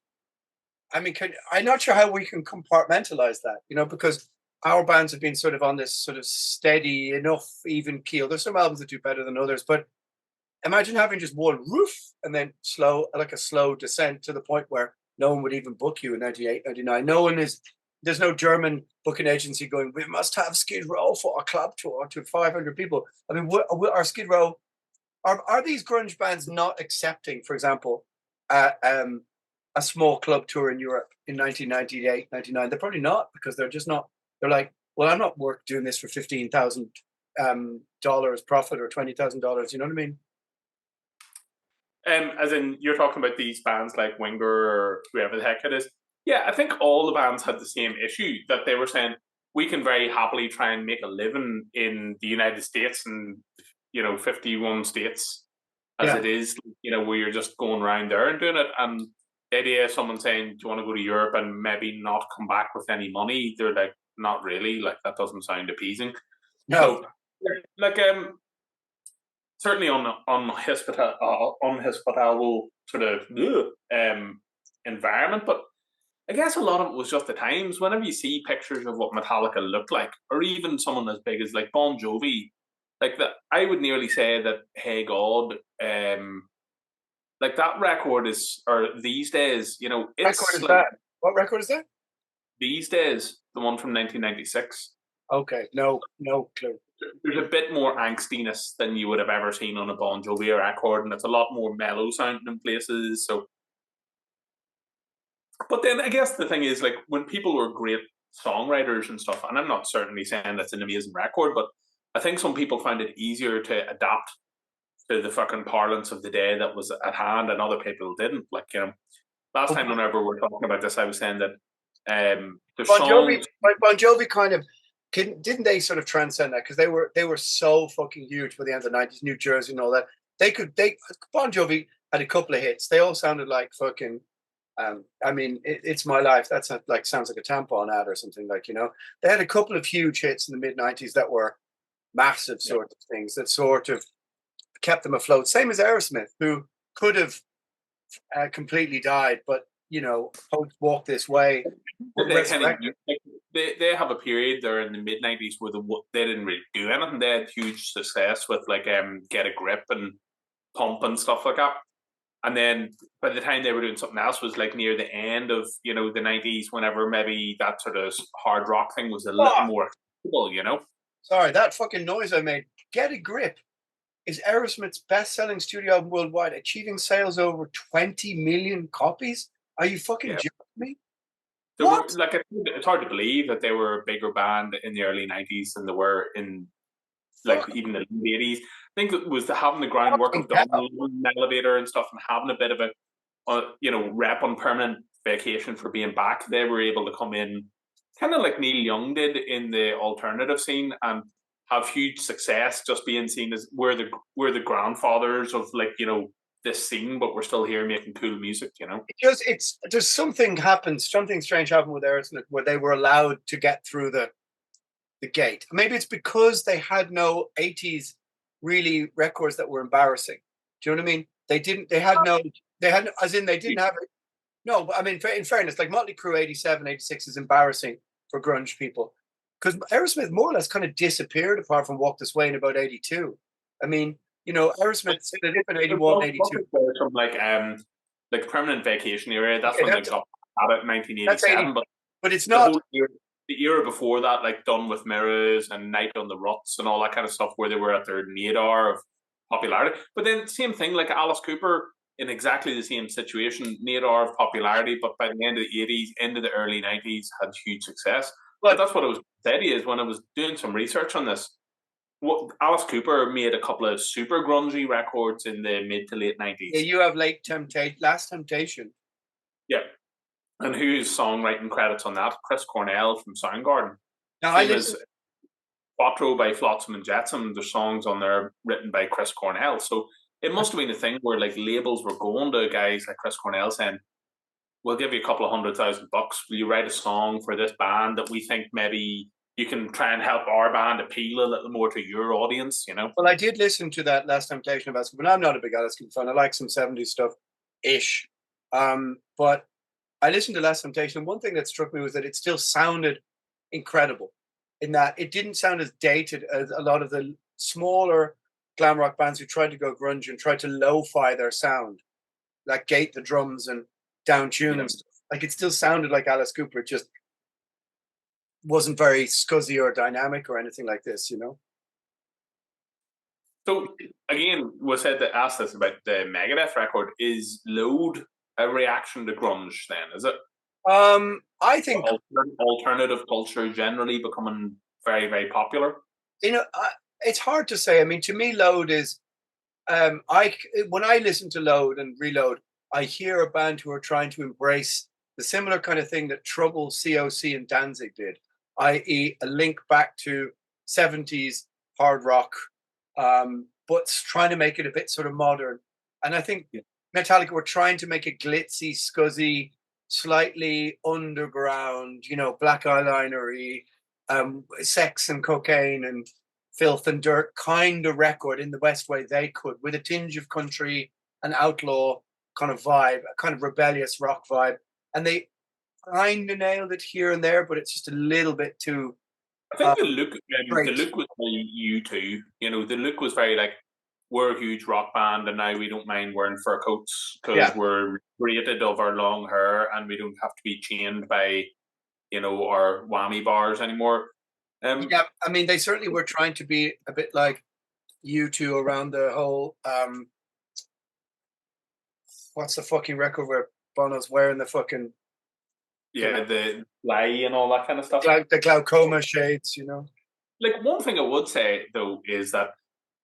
I mean, I'm not sure how we can compartmentalize that, you know, because our bands have been sort of on this sort of steady enough, even keel. There's some albums that do better than others, but imagine having just one roof and then a slow descent to the point where no one would even book you in 98, 99. There's no German booking agency going, we must have Skid Row for our club tour to 500 people. I mean, are Skid Row, are these grunge bands not accepting, for example, a small club tour in Europe in 1998, 99? They're probably not, because they're just not, they're like, well, I'm not doing this for $15,000 profit or $20,000. You know what I mean? As in, you're talking about these bands like Winger or whoever the heck it is. Yeah, I think all the bands had the same issue that they were saying we can very happily try and make a living in the United States and 51 states as it is, where you're just going around there and doing it. And the idea of someone saying, "Do you want to go to Europe and maybe not come back with any money?" They're like, "Not really. Like that doesn't sound appeasing." No. So, like, certainly on hospitable sort of environment, but I guess a lot of it was just the times. Whenever you see pictures of what Metallica looked like, or even someone as big as like Bon Jovi, like that, I would nearly say that Hey God, like that record is, or these days, it's Record is like, that? What record is that? These days, the one from 1996. Okay, no clue. There's a bit more angstiness than you would have ever seen on a Bon Jovi record, and it's a lot more mellow sounding in places. So, but then I guess the thing is, like, when people were great songwriters and stuff, and I'm not certainly saying that's an amazing record, but I think some people find it easier to adapt to the fucking parlance of the day that was at hand, and other people didn't. Like, last time whenever we were talking about this, I was saying that the Bon Jovi kind of didn't they sort of transcend that, because they were so fucking huge by the end of the 90s, New Jersey and all that. Bon Jovi had a couple of hits. They all sounded like fucking I mean, It's My Life. That's not, like, sounds like a tampon ad or something, like, They had a couple of huge hits in the mid 90s that were massive sort of things that sort of kept them afloat. Same as Aerosmith, who could have completely died, but Post Walk This Way. They have a period there in the mid 90s where they didn't really do anything. They had huge success with like Get a Grip and Pump and stuff like that. And then by the time they were doing something else was like near the end of the 90s, whenever maybe that sort of hard rock thing was a little more acceptable, Sorry, that fucking noise I made. Get a Grip is Aerosmith's best-selling studio album worldwide, achieving sales over 20 million copies. Are you fucking joking me? It's hard to believe that they were a bigger band in the early 90s than they were in even the late 80s. I think it was having the groundwork of the elevator and stuff, and having a bit of a rep on permanent vacation for being back. They were able to come in kind of like Neil Young did in the alternative scene and have huge success, just being seen as we're the grandfathers of this scene, but we're still here making cool music, Because there's something strange happened with Aerosmith where they were allowed to get through the gate. Maybe it's because they had no 80s really records that were embarrassing. Do you know what I mean? They didn't have it. No, but I mean, in fairness, like Motley Crue 87, 86 is embarrassing for grunge people, because Aerosmith more or less kind of disappeared apart from Walk This Way in about 82. I mean, Aerosmith split up in 81, 82. From like Permanent Vacation era, that's when they got out of 1987. But it's not the era before that, like Done with Mirrors and Night on the Ruts and all that kind of stuff, where they were at their nadir of popularity. But then same thing, like Alice Cooper in exactly the same situation, nadir of popularity, but by the end of the 80s, into the early 90s, had huge success. But that's what I was saying is, when I was doing some research on this, Alice Cooper made a couple of super grungy records in the mid to late 90s. Yeah, you have Last Temptation. Yeah. And whose songwriting credits on that? Chris Cornell from Soundgarden. Now, I listen. Quattro by Flotsam and Jetsam, there's songs on there written by Chris Cornell. So it must have been a thing where like labels were going to guys like Chris Cornell saying, "We'll give you a couple of $100,000. Will you write a song for this band that we think maybe you can try and help our band appeal a little more to your audience?" Well, I did listen to that Last Temptation of Alice, but I'm not a big Alice Cooper fan. I like some 70s stuff ish. But I listened to Last Temptation, and one thing that struck me was that it still sounded incredible, in that it didn't sound as dated as a lot of the smaller glam rock bands who tried to go grunge and tried to lo-fi their sound, like gate the drums and down tune and stuff. Like, it still sounded like Alice Cooper. It just wasn't very scuzzy or dynamic or anything like this, So again, we said that asked us about the Megadeth record. Is Load a reaction to grunge then, is it? I think alternative culture generally becoming very, very popular. It's hard to say. I mean, to me, Load is when I listen to Load and Reload, I hear a band who are trying to embrace the similar kind of thing that Trouble, COC, and Danzig did, i.e., a link back to 70s hard rock, but trying to make it a bit sort of modern. And I think Metallica were trying to make it glitzy, scuzzy, slightly underground, you know, black eyeliner-y, sex and cocaine and filth and dirt kind of record in the best way they could, with a tinge of country, an outlaw kind of vibe, a kind of rebellious rock vibe. And they kind of nailed it here and there, but it's just a little bit too. I think the look was very U2. You know, the look was very like, we're a huge rock band, and now we don't mind wearing fur coats because we're rated of our long hair, and we don't have to be chained by, you know, our whammy bars anymore. Yeah, I mean, they certainly were trying to be a bit like U2 around the whole. What's the fucking record where Bono's wearing the fucking the lie and all that kind of stuff, the glaucoma shades, you know. Like, one thing I would say though is that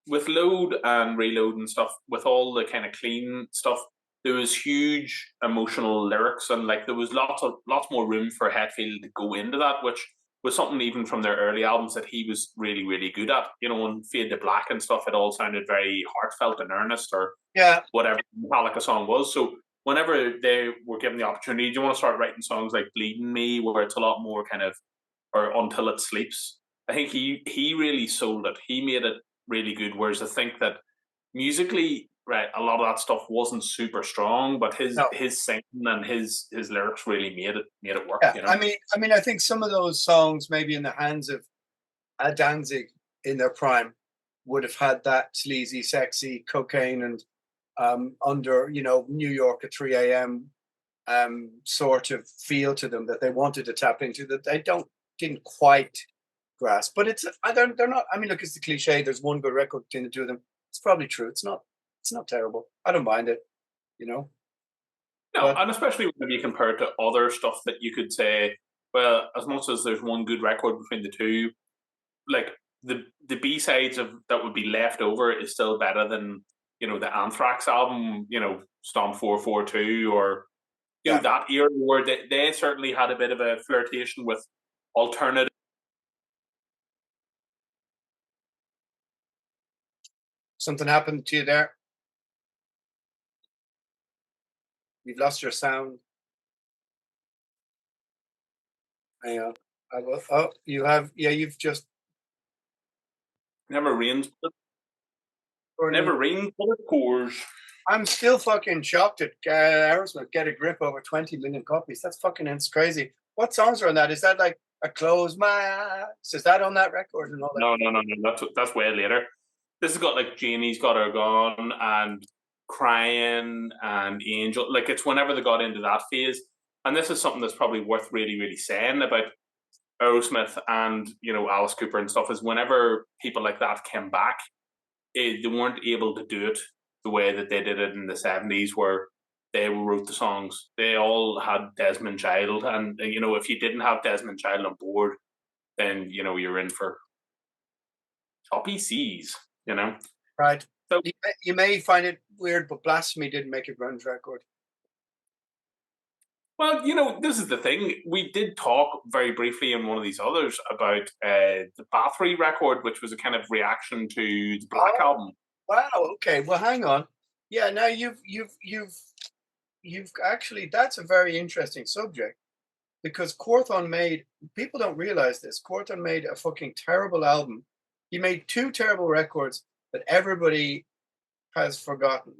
with Load and Reload and stuff, with all the kind of clean stuff, there was huge emotional lyrics, and like there was lots more room for Hetfield to go into that, which was something even from their early albums that he was really, really good at. You know, and Fade to Black and stuff, it all sounded very heartfelt and earnest, or whatever the Metallica song was. So whenever they were given the opportunity, do you want to start writing songs like Bleeding Me, where it's a lot more kind of, or Until It Sleeps? I think he really sold it. He made it really good. Whereas I think that musically, right, a lot of that stuff wasn't super strong, but his singing and his lyrics really made it work. Yeah, you know? I mean, I think some of those songs, maybe in the hands of Danzig in their prime, would have had that sleazy, sexy cocaine and under, you know, New York at 3 a.m. Sort of feel to them that they wanted to tap into, that they didn't quite grasp. But they're not. I mean, look, it's the cliche. There's one good record between the two of them. It's probably true. It's not terrible. I don't mind it. You know. No, and especially when you compare it to other stuff that you could say, well, as much as there's one good record between the two, like the B-sides of that would be left over is still better than, you know, the Anthrax album, you know, Stomp 442, or you know, that era where they certainly had a bit of a flirtation with alternative. Something happened to you there. You've lost your sound. Hang on. Oh, you have. Yeah, you've just. Never rains, but it pours. I'm still fucking shocked at Aerosmith Get a Grip over 20 million copies. That's fucking, it's crazy. What songs are on that? Is that like I Close My Eyes? Is that on that record and all that? No. That's way later. This has got like Janie's Got Her Gone and Crying and Angel. Like, it's whenever they got into that phase. And this is something that's probably worth really, really saying about Aerosmith and, you know, Alice Cooper and stuff, is whenever people like that came back, they weren't able to do it the way that they did it in the 70s, where they wrote the songs. They all had Desmond Child, and, you know, if you didn't have Desmond Child on board, then, you know, you're in for choppy seas, you know? Right. So you may find it weird, but Blasphemy didn't make a grunge record. Well, you know, this is the thing. We did talk very briefly in one of these others about the Bathory record, which was a kind of reaction to the Black Album. Wow. Okay. Well, hang on. Yeah. Now you've actually, that's a very interesting subject, because Quorthon made, people don't realize this, Quorthon made a fucking terrible album. He made two terrible records that everybody has forgotten.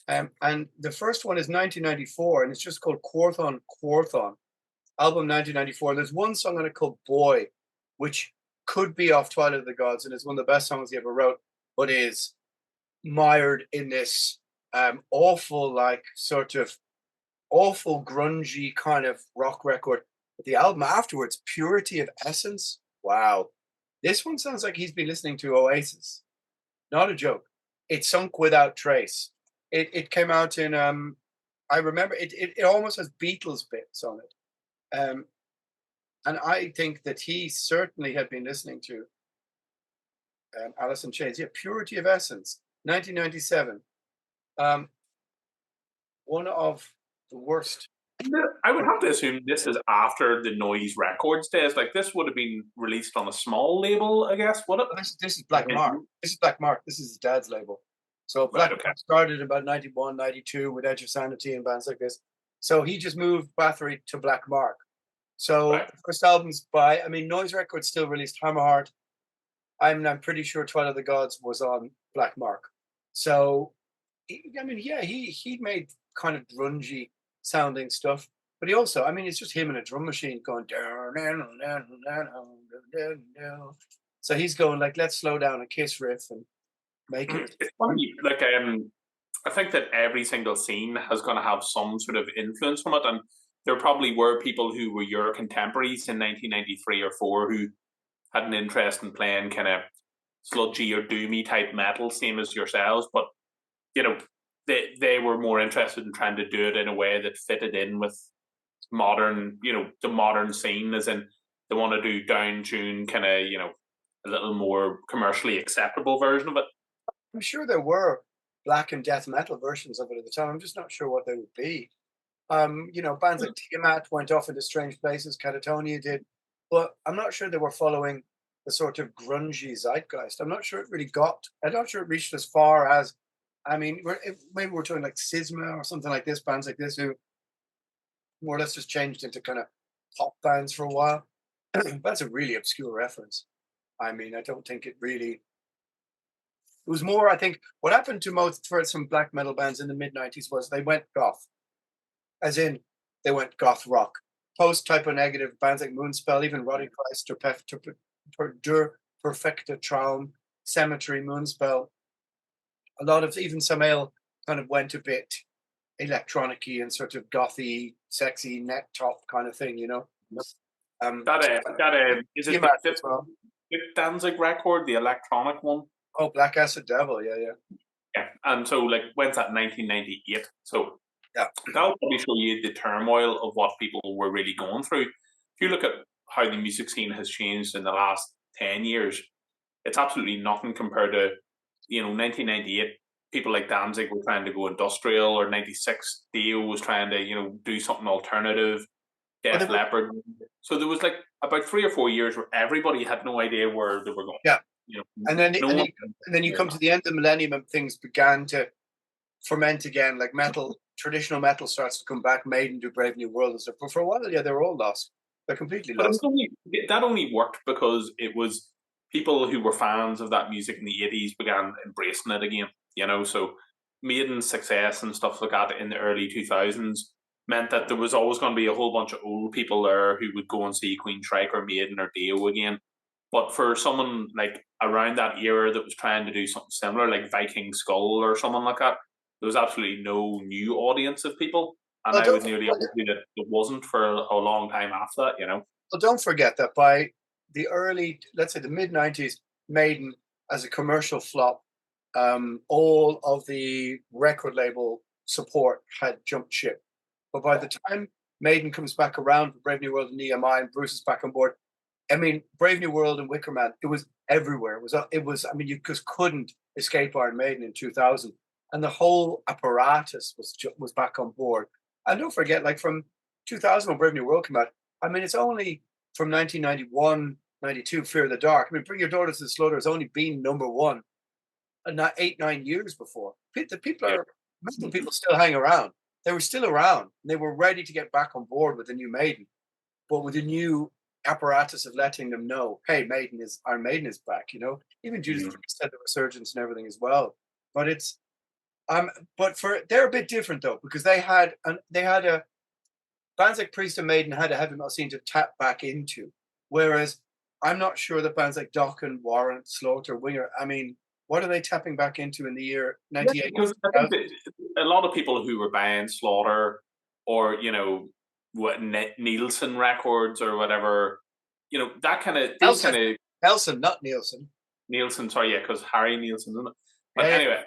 And the first one is 1994, and it's just called Quorthon, album 1994. There's one song on it called Boy, which could be off Twilight of the Gods, and it's one of the best songs he ever wrote, but is mired in this awful, like, sort of awful grungy kind of rock record. But the album afterwards, Purity of Essence, wow. This one sounds like he's been listening to Oasis. Not a joke. It's Sunk Without Trace. It came out in, I remember, it almost has Beatles bits on it. And I think that he certainly had been listening to Alice in Chains. Yeah, Purity of Essence. 1997. One of the worst. I would have to assume this is after the Noise Records days. Like, this would have been released on a small label, I guess, would it? This is Black Mark. This is Black Mark. This is his dad's label. So Black Mark started in about 91, 92 with Edge of Sanity and bands like this. So he just moved Bathory to Black Mark. So the first albums by, I mean, Noise Records still released Hammerheart. I'm pretty sure Twilight of the Gods was on Black Mark. So, I mean, yeah, he made kind of grungy sounding stuff, but he also, I mean, it's just him and a drum machine going down. So he's going like, let's slow down a Kiss riff and make it. It's funny, like I think that every single scene has going to have some sort of influence from it, and there probably were people who were your contemporaries in 1993 or 4 who had an interest in playing kind of sludgy or doomy type metal, same as yourselves, but you know, they were more interested in trying to do it in a way that fitted in with modern, you know, the modern scene, as in they want to do down tune, kind of, you know, a little more commercially acceptable version of it. I'm sure there were black and death metal versions of it at the time. I'm just not sure what they would be. You know, bands like Tiamat went off into strange places, Catatonia did, but I'm not sure they were following the sort of grungy zeitgeist. I'm not sure it reached as far as, I mean, maybe we're talking like Sisma or something like this, bands like this who more or less just changed into kind of pop bands for a while. That's a really obscure reference. I mean, I don't think it really. It was more, I think, what happened to most for some black metal bands in the mid 90s was they went goth, as in they went goth rock. Post Type O Negative bands like Moonspell, even Rotting Christ, Der Perfecta Traum, Cemetery, Moonspell. A lot of even Samael kind of went a bit electronic-y and sort of gothy, sexy net top kind of thing, you know. Is it the fifth Danzig record, the electronic one? Oh, Black Acid Devil, yeah. And so, like, when's that? 1998. So yeah, that'll probably show you the turmoil of what people were really going through. If you look at how the music scene has changed in the last 10 years, it's absolutely nothing compared to, you know, 1998. People like Danzig were trying to go industrial, or 96, Dio was trying to, you know, do something alternative, Def Leppard. So there was like about 3 or 4 years where everybody had no idea where they were going. Yeah. You know, and then you come to the end of the millennium and things began to ferment again, like metal, traditional metal starts to come back, Maiden do Brave New World and stuff. But for a while, yeah, they were all lost. They're completely lost. That only worked because it was people who were fans of that music in the 80s began embracing it again, you know. So Maiden's success and stuff like that in the early 2000s meant that there was always going to be a whole bunch of old people there who would go and see Queensryche or Maiden or Dio again. But for someone like around that era that was trying to do something similar, like Viking Skull or someone like that, there was absolutely no new audience of people. And I would nearly argue that it wasn't for a long time after that, you know. Well, don't forget that by the early, let's say the mid 90s, Maiden as a commercial flop, all of the record label support had jumped ship. But by the time Maiden comes back around for Brave New World and EMI and Bruce is back on board, I mean, Brave New World and Wicker Man, it was everywhere. It was. I mean, you just couldn't escape Iron Maiden in 2000, and the whole apparatus was back on board. And don't forget, like from 2000 when Brave New World came out, I mean, it's only from 1991, 92, Fear of the Dark. I mean, Bring Your Daughter to the Slaughter has only been #1, and not 8-9 years before. The people are metal people still hang around. They were still around. They were ready to get back on board with the new Maiden, but with the new apparatus of letting them know, hey, Iron Maiden is back, you know. Even Judas Priest said the resurgence and everything as well. But it's they're a bit different though, because they had a bands like Priest and Maiden had a heavy metal scene to tap back into. Whereas I'm not sure that bands like Dokken, Warrant, Slaughter, Winger, I mean, what are they tapping back into in the year 98? Because I think a lot of people who were buying Slaughter or, you know, what Nielsen records or whatever, you know, that kind of Nelson, not Nielsen. Nielsen, sorry, yeah, because Harry Nielsen, isn't it? But anyway,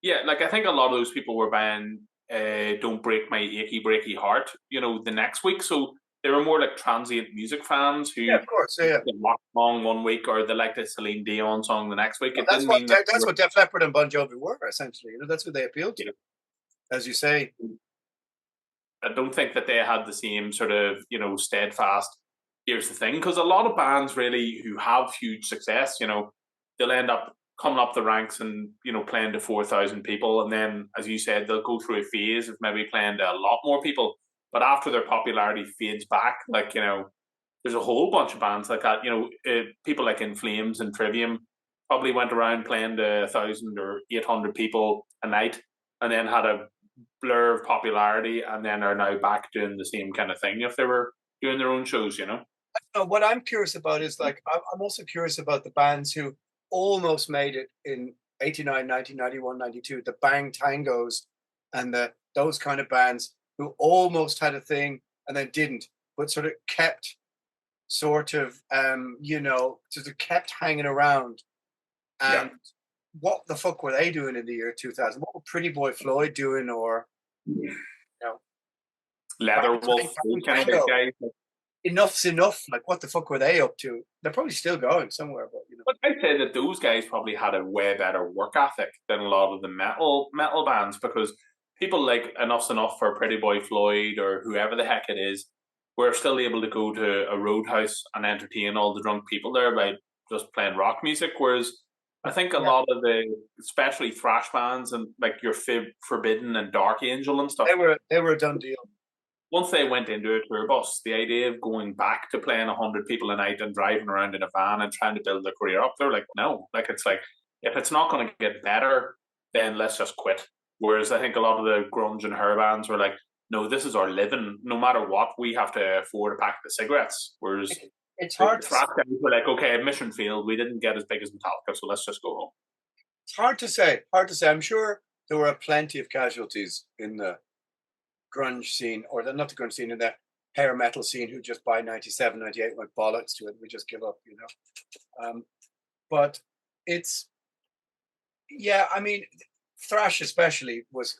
yeah, like I think a lot of those people were buying "Don't Break My Achy Breaky Heart," you know, the next week. So they were more like transient music fans who of course, yeah. rock song one week or they liked a Celine Dion song the next week. Well, It didn't mean that's what Def Leppard and Bon Jovi were essentially. That's what they appealed to, as you say. I don't think that they had the same sort of steadfast. Here's the thing, because a lot of bands really who have huge success, they'll end up coming up the ranks and playing to 4,000 people, and then, as you said, they'll go through a phase of maybe playing to a lot more people. But after their popularity fades back, there's a whole bunch of bands like that. People like In Flames and Trivium probably went around playing to 1,000 or 800 people a night, and then had a blur of popularity, and then are now back doing the same kind of thing if they were doing their own shows. What I'm curious about is I'm also curious about the bands who almost made it in 89, 90, 91, 92, the Bang Tangos and those kind of bands who almost had a thing and then didn't, but sort of kept sort of kept hanging around. And what the fuck were they doing in the year 2000? What were Pretty Boy Floyd doing, or Leatherwolf, kind of guys? Enough's enough. Like, what the fuck were they up to? They're probably still going somewhere, but But I'd say that those guys probably had a way better work ethic than a lot of the metal bands, because people like Enough's Enough or Pretty Boy Floyd or whoever the heck it is were still able to go to a roadhouse and entertain all the drunk people there by just playing rock music. Whereas I think a lot of especially thrash bands and like your Forbidden and Dark Angel and stuff, they were a done deal. Once they went into a tour bus, the idea of going back to playing 100 people a night and driving around in a van and trying to build their career up, they're like, no. It's like, if it's not going to get better, then let's just quit. Whereas I think a lot of the grunge and hair bands were like, no, this is our living. No matter what, we have to afford a pack of cigarettes. Whereas it's hard. We're like, okay, mission failed. We didn't get as big as Metallica, so let's just go home. It's hard to say. I'm sure there were plenty of casualties in the grunge scene, or not the grunge scene, in the hair metal scene, who just by 97, 98 went bollocks to it. We just give up, But it's, I mean, thrash especially was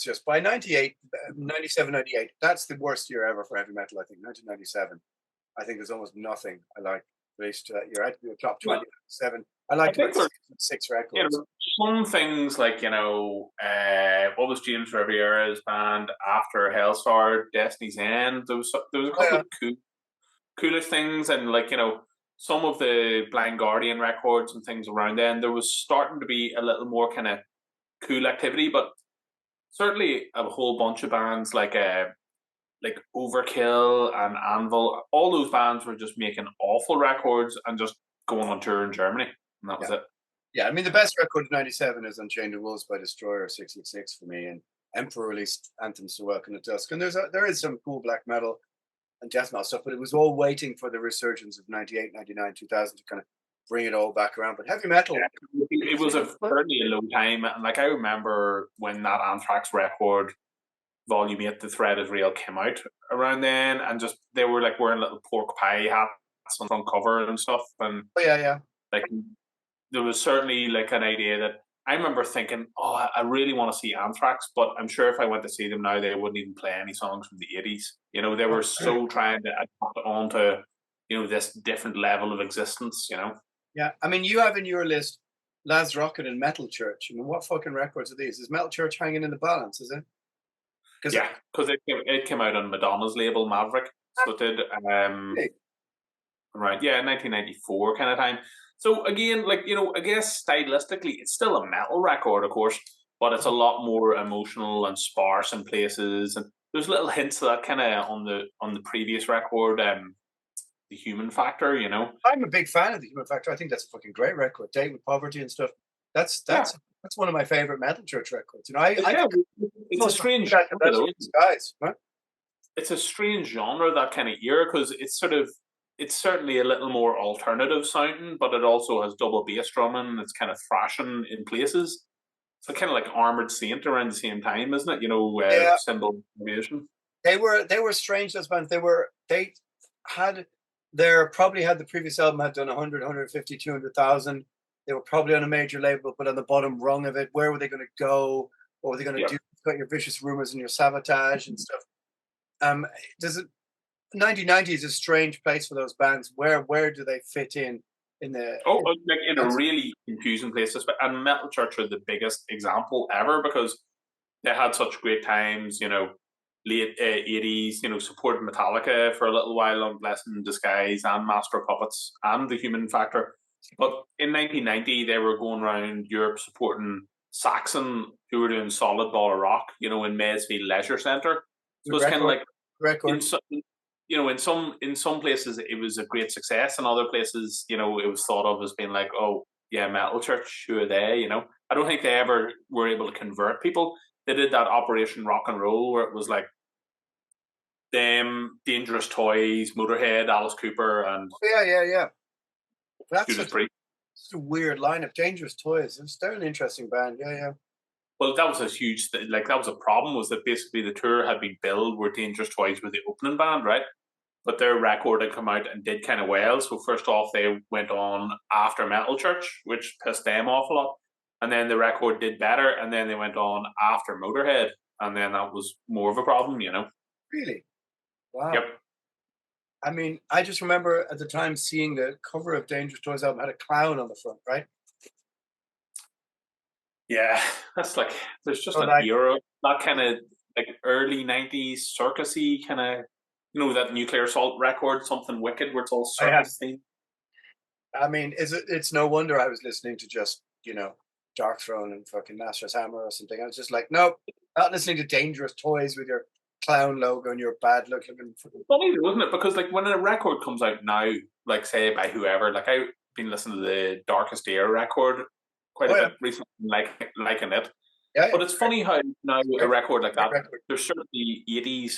just by 98, 97, 98. That's the worst year ever for heavy metal. I think 1997. I think there's almost nothing I like released to that year. I had to be a top 27. I liked about six records. Some things like, what was James Riviera's band after Hellstar, Destiny's End? There was a couple of coolish things, and some of the Blind Guardian records and things around then. There was starting to be a little more kind of cool activity, but certainly a whole bunch of bands like Overkill and Anvil, all those bands were just making awful records and just going on tour in Germany, and that was it. Yeah, I mean, the best record of 97 is Unchained the Wolves by Destroyer, 666 for me, and Emperor released Anthems to Welcome to Dusk, and there is some cool black metal and death metal stuff, but it was all waiting for the resurgence of 98, 99, 2000 to kind of bring it all back around. But heavy metal, it was certainly a long time, and I remember when that Anthrax record, Volume 8, The Threat Is Real, came out around then, and just they were like wearing little pork pie hats on front cover and stuff, and there was certainly like an idea that I remember thinking, oh, I really want to see Anthrax, but I'm sure if I went to see them now, they wouldn't even play any songs from the 80s. They were so trying to adapt onto, this different level of existence, Yeah, I mean, you have in your list Laz Rocket and Metal Church. I mean, what fucking records are these? Is Metal Church hanging in the balance, is it? Because it came out on Madonna's label, Maverick. So it did, right, 1994 kind of time. So again, I guess stylistically, it's still a metal record, of course, but it's a lot more emotional and sparse in places. And there's little hints of that kind of on the previous record, The Human Factor. I'm a big fan of The Human Factor. I think that's a fucking great record. Date with Poverty and stuff. That's one of my favorite Metal Church records. It's a strange genre. It's a strange genre, that kind of year, because it's certainly a little more alternative sounding, but it also has double bass drumming. It's kind of thrashing in places. So kind of like Armored Saint around the same time, isn't it? Symbol Invasion. They were strange, those bands. They probably had the previous album had done 100, 150, 200,000. They were probably on a major label, but on the bottom rung of it, where were they going to go? What were they going to do? You've got your Vicious Rumors and your Sabotage and stuff. 1990 is a strange place for those bands. Where do they fit in the? Like in a really confusing place. And Metal Church are the biggest example ever because they had such great times, late 80s, supported Metallica for a little while on Blessing in Disguise and Master of Puppets and The Human Factor. But in 1990, they were going around Europe supporting Saxon, who were doing Solid Ball of Rock, in Maysfield Leisure Centre. So it's kind of like in some places it was a great success, in other places, it was thought of as being like, oh yeah, Metal Church, who are they? I don't think they ever were able to convert people. They did that Operation Rock and Roll where it was like them, Dangerous Toys, Motorhead, Alice Cooper, and yeah. That's Judas Priest. It's a weird lineup. Dangerous Toys. They're an interesting band. Yeah. Well, that was a huge that was a problem, was that basically the tour had been billed where Dangerous Toys were the opening band, right? But their record had come out and did kind of well. So first off, they went on after Metal Church, which pissed them off a lot. And then the record did better, and then they went on after Motorhead, and then that was more of a problem, Really? Wow. Yep. I mean, I just remember at the time seeing the cover of Dangerous Toys album had a clown on the front, right? Yeah, that's like, there's just an era, that kind of like early 90s circusy kind of, that Nuclear Assault record, Something Wicked, where it's all circus theme. I mean, it's no wonder I was listening to just, Dark Throne and fucking Master's Hammer or something. I was just like, nope, not listening to Dangerous Toys with your clown logo and your bad looking. Funny, wasn't it? Because like when a record comes out now, like say by whoever, like I've been listening to the Darkest Era record quite a bit recently, liking it. Yeah, but it's funny how now a record like that, there's certainly 80s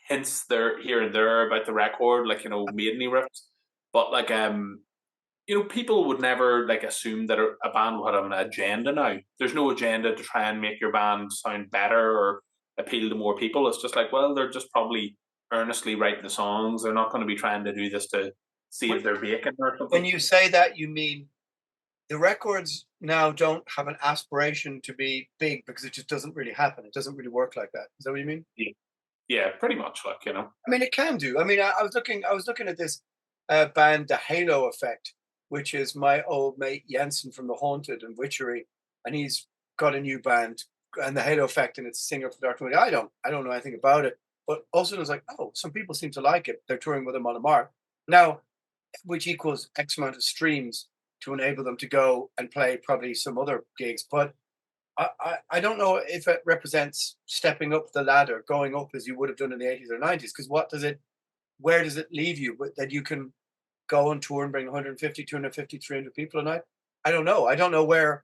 hints there here and there about the record, like maideny riffs, but like people would never like assume that a band would have an agenda now. There's no agenda to try and make your band sound better or appeal to more people. It's just like, well, they're just probably earnestly writing the songs. They're not going to be trying to do this to save their bacon or something. When you say that, you mean the records now don't have an aspiration to be big because it just doesn't really happen. It doesn't really work like that. Is that what you mean? Yeah, pretty much. Like, I mean, it can do. I mean, I was looking at this band, The Halo Effect, which is my old mate Jensen from The Haunted and Witchery, and he's got a new band, and The Halo Effect, and it's a singer for Dark Moon. I don't know anything about it, but also I was like, oh, some people seem to like it. They're touring with him on a mark now, which equals X amount of streams to enable them to go and play probably some other gigs. But I don't know if it represents stepping up the ladder, going up as you would have done in the 80s or 90s, because where does it leave you? That you can go on tour and bring 150, 250, 300 people a night? I don't know where.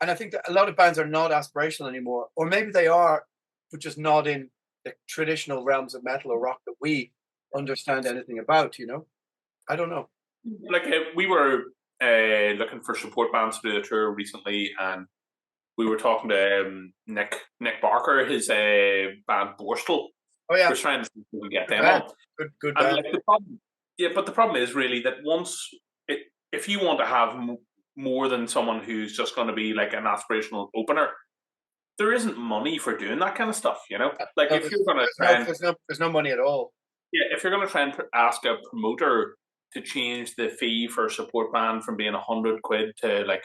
And I think that a lot of bands are not aspirational anymore, or maybe they are, but just not in the traditional realms of metal or rock that we understand anything about, I don't know. Like we were looking for support bands to do a tour recently, and we were talking to Nick Barker, his band Borstal. Oh yeah, we're trying to get them on. Good and band. Like, but the problem is really that if you want to have more than someone who's just going to be like an aspirational opener, there isn't money for doing that kind of stuff. Like if you're going to there's no money at all. Yeah, if you're going to try and ask a promoter to change the fee for a support band from being £100 to like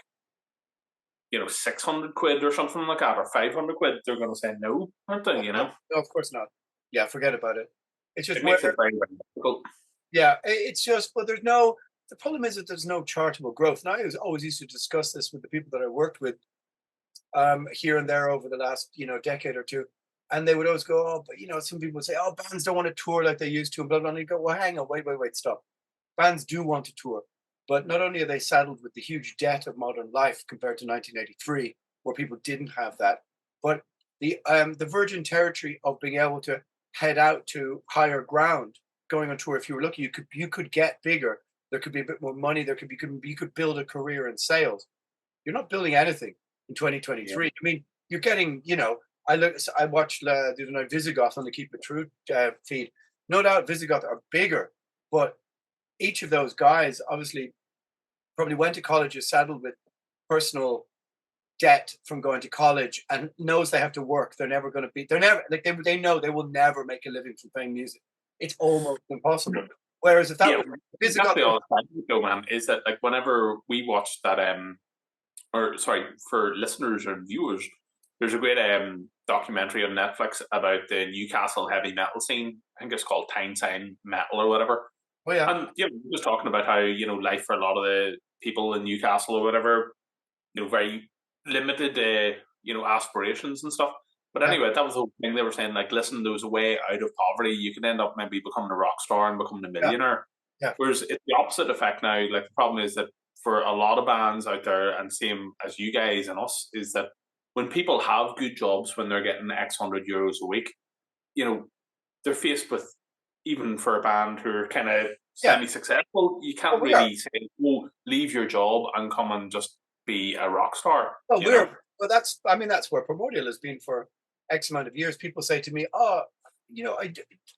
600 quid or something like that, or 500 quid, they're going to say no, aren't they? No, of course not. Yeah, forget about it. It's just it makes it very, very difficult. Yeah, it's just, but the problem is that there's no chartable growth. Now, I always used to discuss this with the people that I worked with here and there over the last, decade or two. And they would always go, oh, but, some people would say, oh, bands don't want to tour like they used to, and blah, blah. And you go, well, hang on, wait, stop. Bands do want to tour. But not only are they saddled with the huge debt of modern life compared to 1983, where people didn't have that, but the virgin territory of being able to head out to higher ground, going on tour. If you were lucky, you could get bigger. There could be a bit more money. You could build a career in sales. You're not building anything in 2023. Yeah. I mean, you're getting, I watched the other night Visigoth on the Keep It True feed. No doubt Visigoth are bigger, but each of those guys obviously probably went to college, is saddled with personal debt from going to college, and knows they have to work. They're never going to be. They know they will never make a living from playing music. it's almost impossible. Whereas if that was exactly all the time, though, man, is that like whenever we watch that, or sorry, for listeners or viewers, there's a great documentary on Netflix about the Newcastle heavy metal scene. I think it's called Tyneside Metal or whatever. Oh yeah, and just talking about how life for a lot of the people in Newcastle or whatever, very limited, aspirations and stuff. But anyway, that was the whole thing. They were saying, like, listen, there was a way out of poverty. You could end up maybe becoming a rock star and becoming a millionaire. Yeah. Whereas it's the opposite effect now. Like, the problem is that for a lot of bands out there, and same as you guys and us, is that when people have good jobs, when they're getting X €100 a week, they're faced with, even for a band who are kind of semi-successful, you can't really say, "Oh, leave your job and come and just be a rock star." That's where Primordial has been for X amount of years. People say to me, "Oh,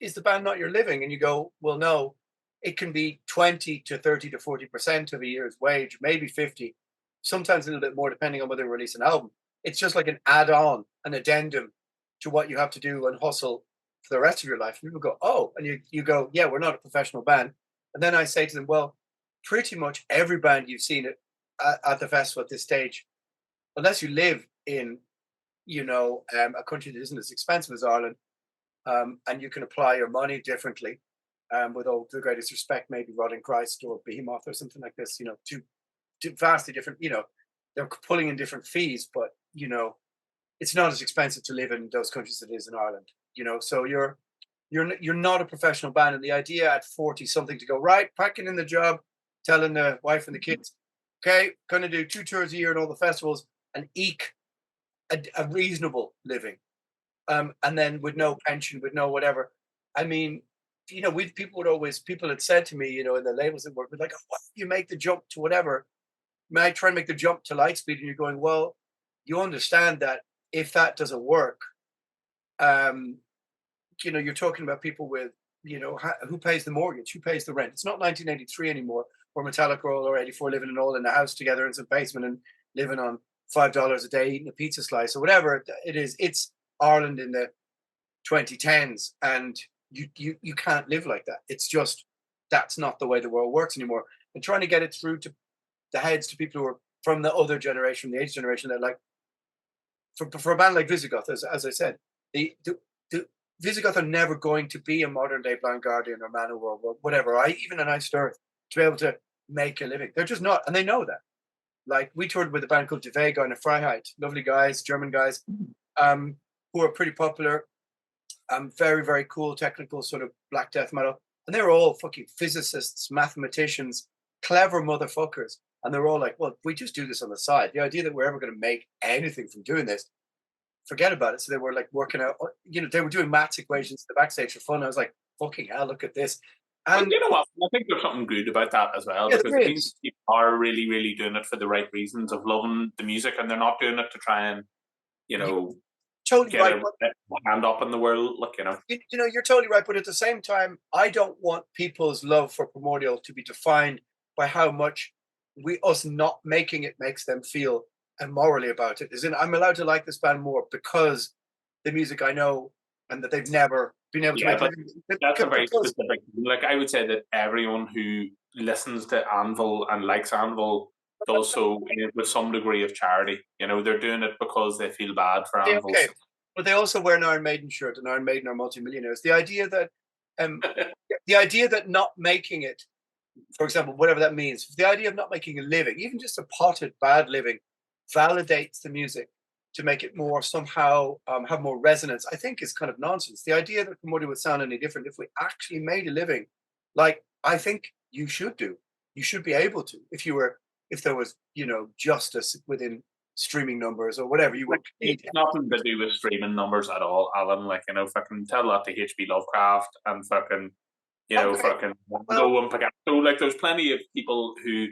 is the band not your living?" And you go, "Well, no, it can be 20 to 30 to 40% of a year's wage, maybe 50, sometimes a little bit more, depending on whether you release an album. It's just like an add-on, an addendum to what you have to do and hustle for the rest of your life." And people go, "Oh," and you go, "Yeah, we're not a professional band." And then I say to them, "Well, pretty much every band you've seen at the festival at this stage, unless you live in, a country that isn't as expensive as Ireland, and you can apply your money differently, with all the greatest respect, maybe Rotting Christ or Behemoth or something like this, two vastly different, they're pulling in different fees, but, it's not as expensive to live in those countries as it is in Ireland, so you're not a professional band. And the idea at 40 something to go, right, packing in the job, telling the wife and the kids, okay, going to do 2 tours a year in all the festivals and eke a reasonable living, and then with no pension, with no whatever. I mean, people had said to me, in the labels that work, like, "Oh, you make the jump to whatever, may I try and make the jump to Lightspeed?" And you're going, well, you understand that if that doesn't work, you're talking about people with, who pays the mortgage, who pays the rent. It's not 1983 anymore, where Metallica or 84 living all in a house together in some basement and living on $5 a day, eating a pizza slice or whatever it is. It's Ireland in the 2010s, and you can't live like that. It's just, that's not the way the world works anymore. And trying to get it through to the heads to people who are from the other generation, the age generation, that like, for a band like Visigoth, as I said, the Visigoth are never going to be a modern day Blind Guardian or Manowar or whatever, even an Iced Earth, to be able to make a living. They're just not, and they know that. Like, we toured with a band called Die Vega and a Freiheit, lovely guys, German guys, who are pretty popular, very, very cool, technical sort of black death metal. And they were all fucking physicists, mathematicians, clever motherfuckers. And they were all like, well, if we just do this on the side, the idea that we're ever going to make anything from doing this, forget about it. So they were like working out, they were doing maths equations in the backstage for fun. I was like, fucking hell, look at this. And you know what? I think there's something good about that as well, because it means people are really, really doing it for the right reasons of loving the music, and they're not doing it to try and, totally get right, a hand up in the world. Look, you're totally right. But at the same time, I don't want people's love for Primordial to be defined by how much us not making it makes them feel immorally about it. As in, I'm allowed to like this band more because the music I know and that they've never been able to make. But that's a very specific. Like, I would say that everyone who listens to Anvil and likes Anvil does so with some degree of charity. They're doing it because they feel bad for Anvil. Okay. But they also wear an Iron Maiden shirt, and Iron Maiden are multimillionaires. The idea that the idea that not making it, for example, whatever that means, the idea of not making a living, even just a potted bad living, validates the music to make it more somehow have more resonance, I think is kind of nonsense. The idea that Primordial would sound any different if we actually made a living, like, I think you should do. You should be able to, if there was, justice within streaming numbers or whatever. You would. It's nothing to do with streaming numbers at all, Alan. Like, fucking tell that to H.P. Lovecraft and fucking, fucking Go and Picasso. Like, there's plenty of people who,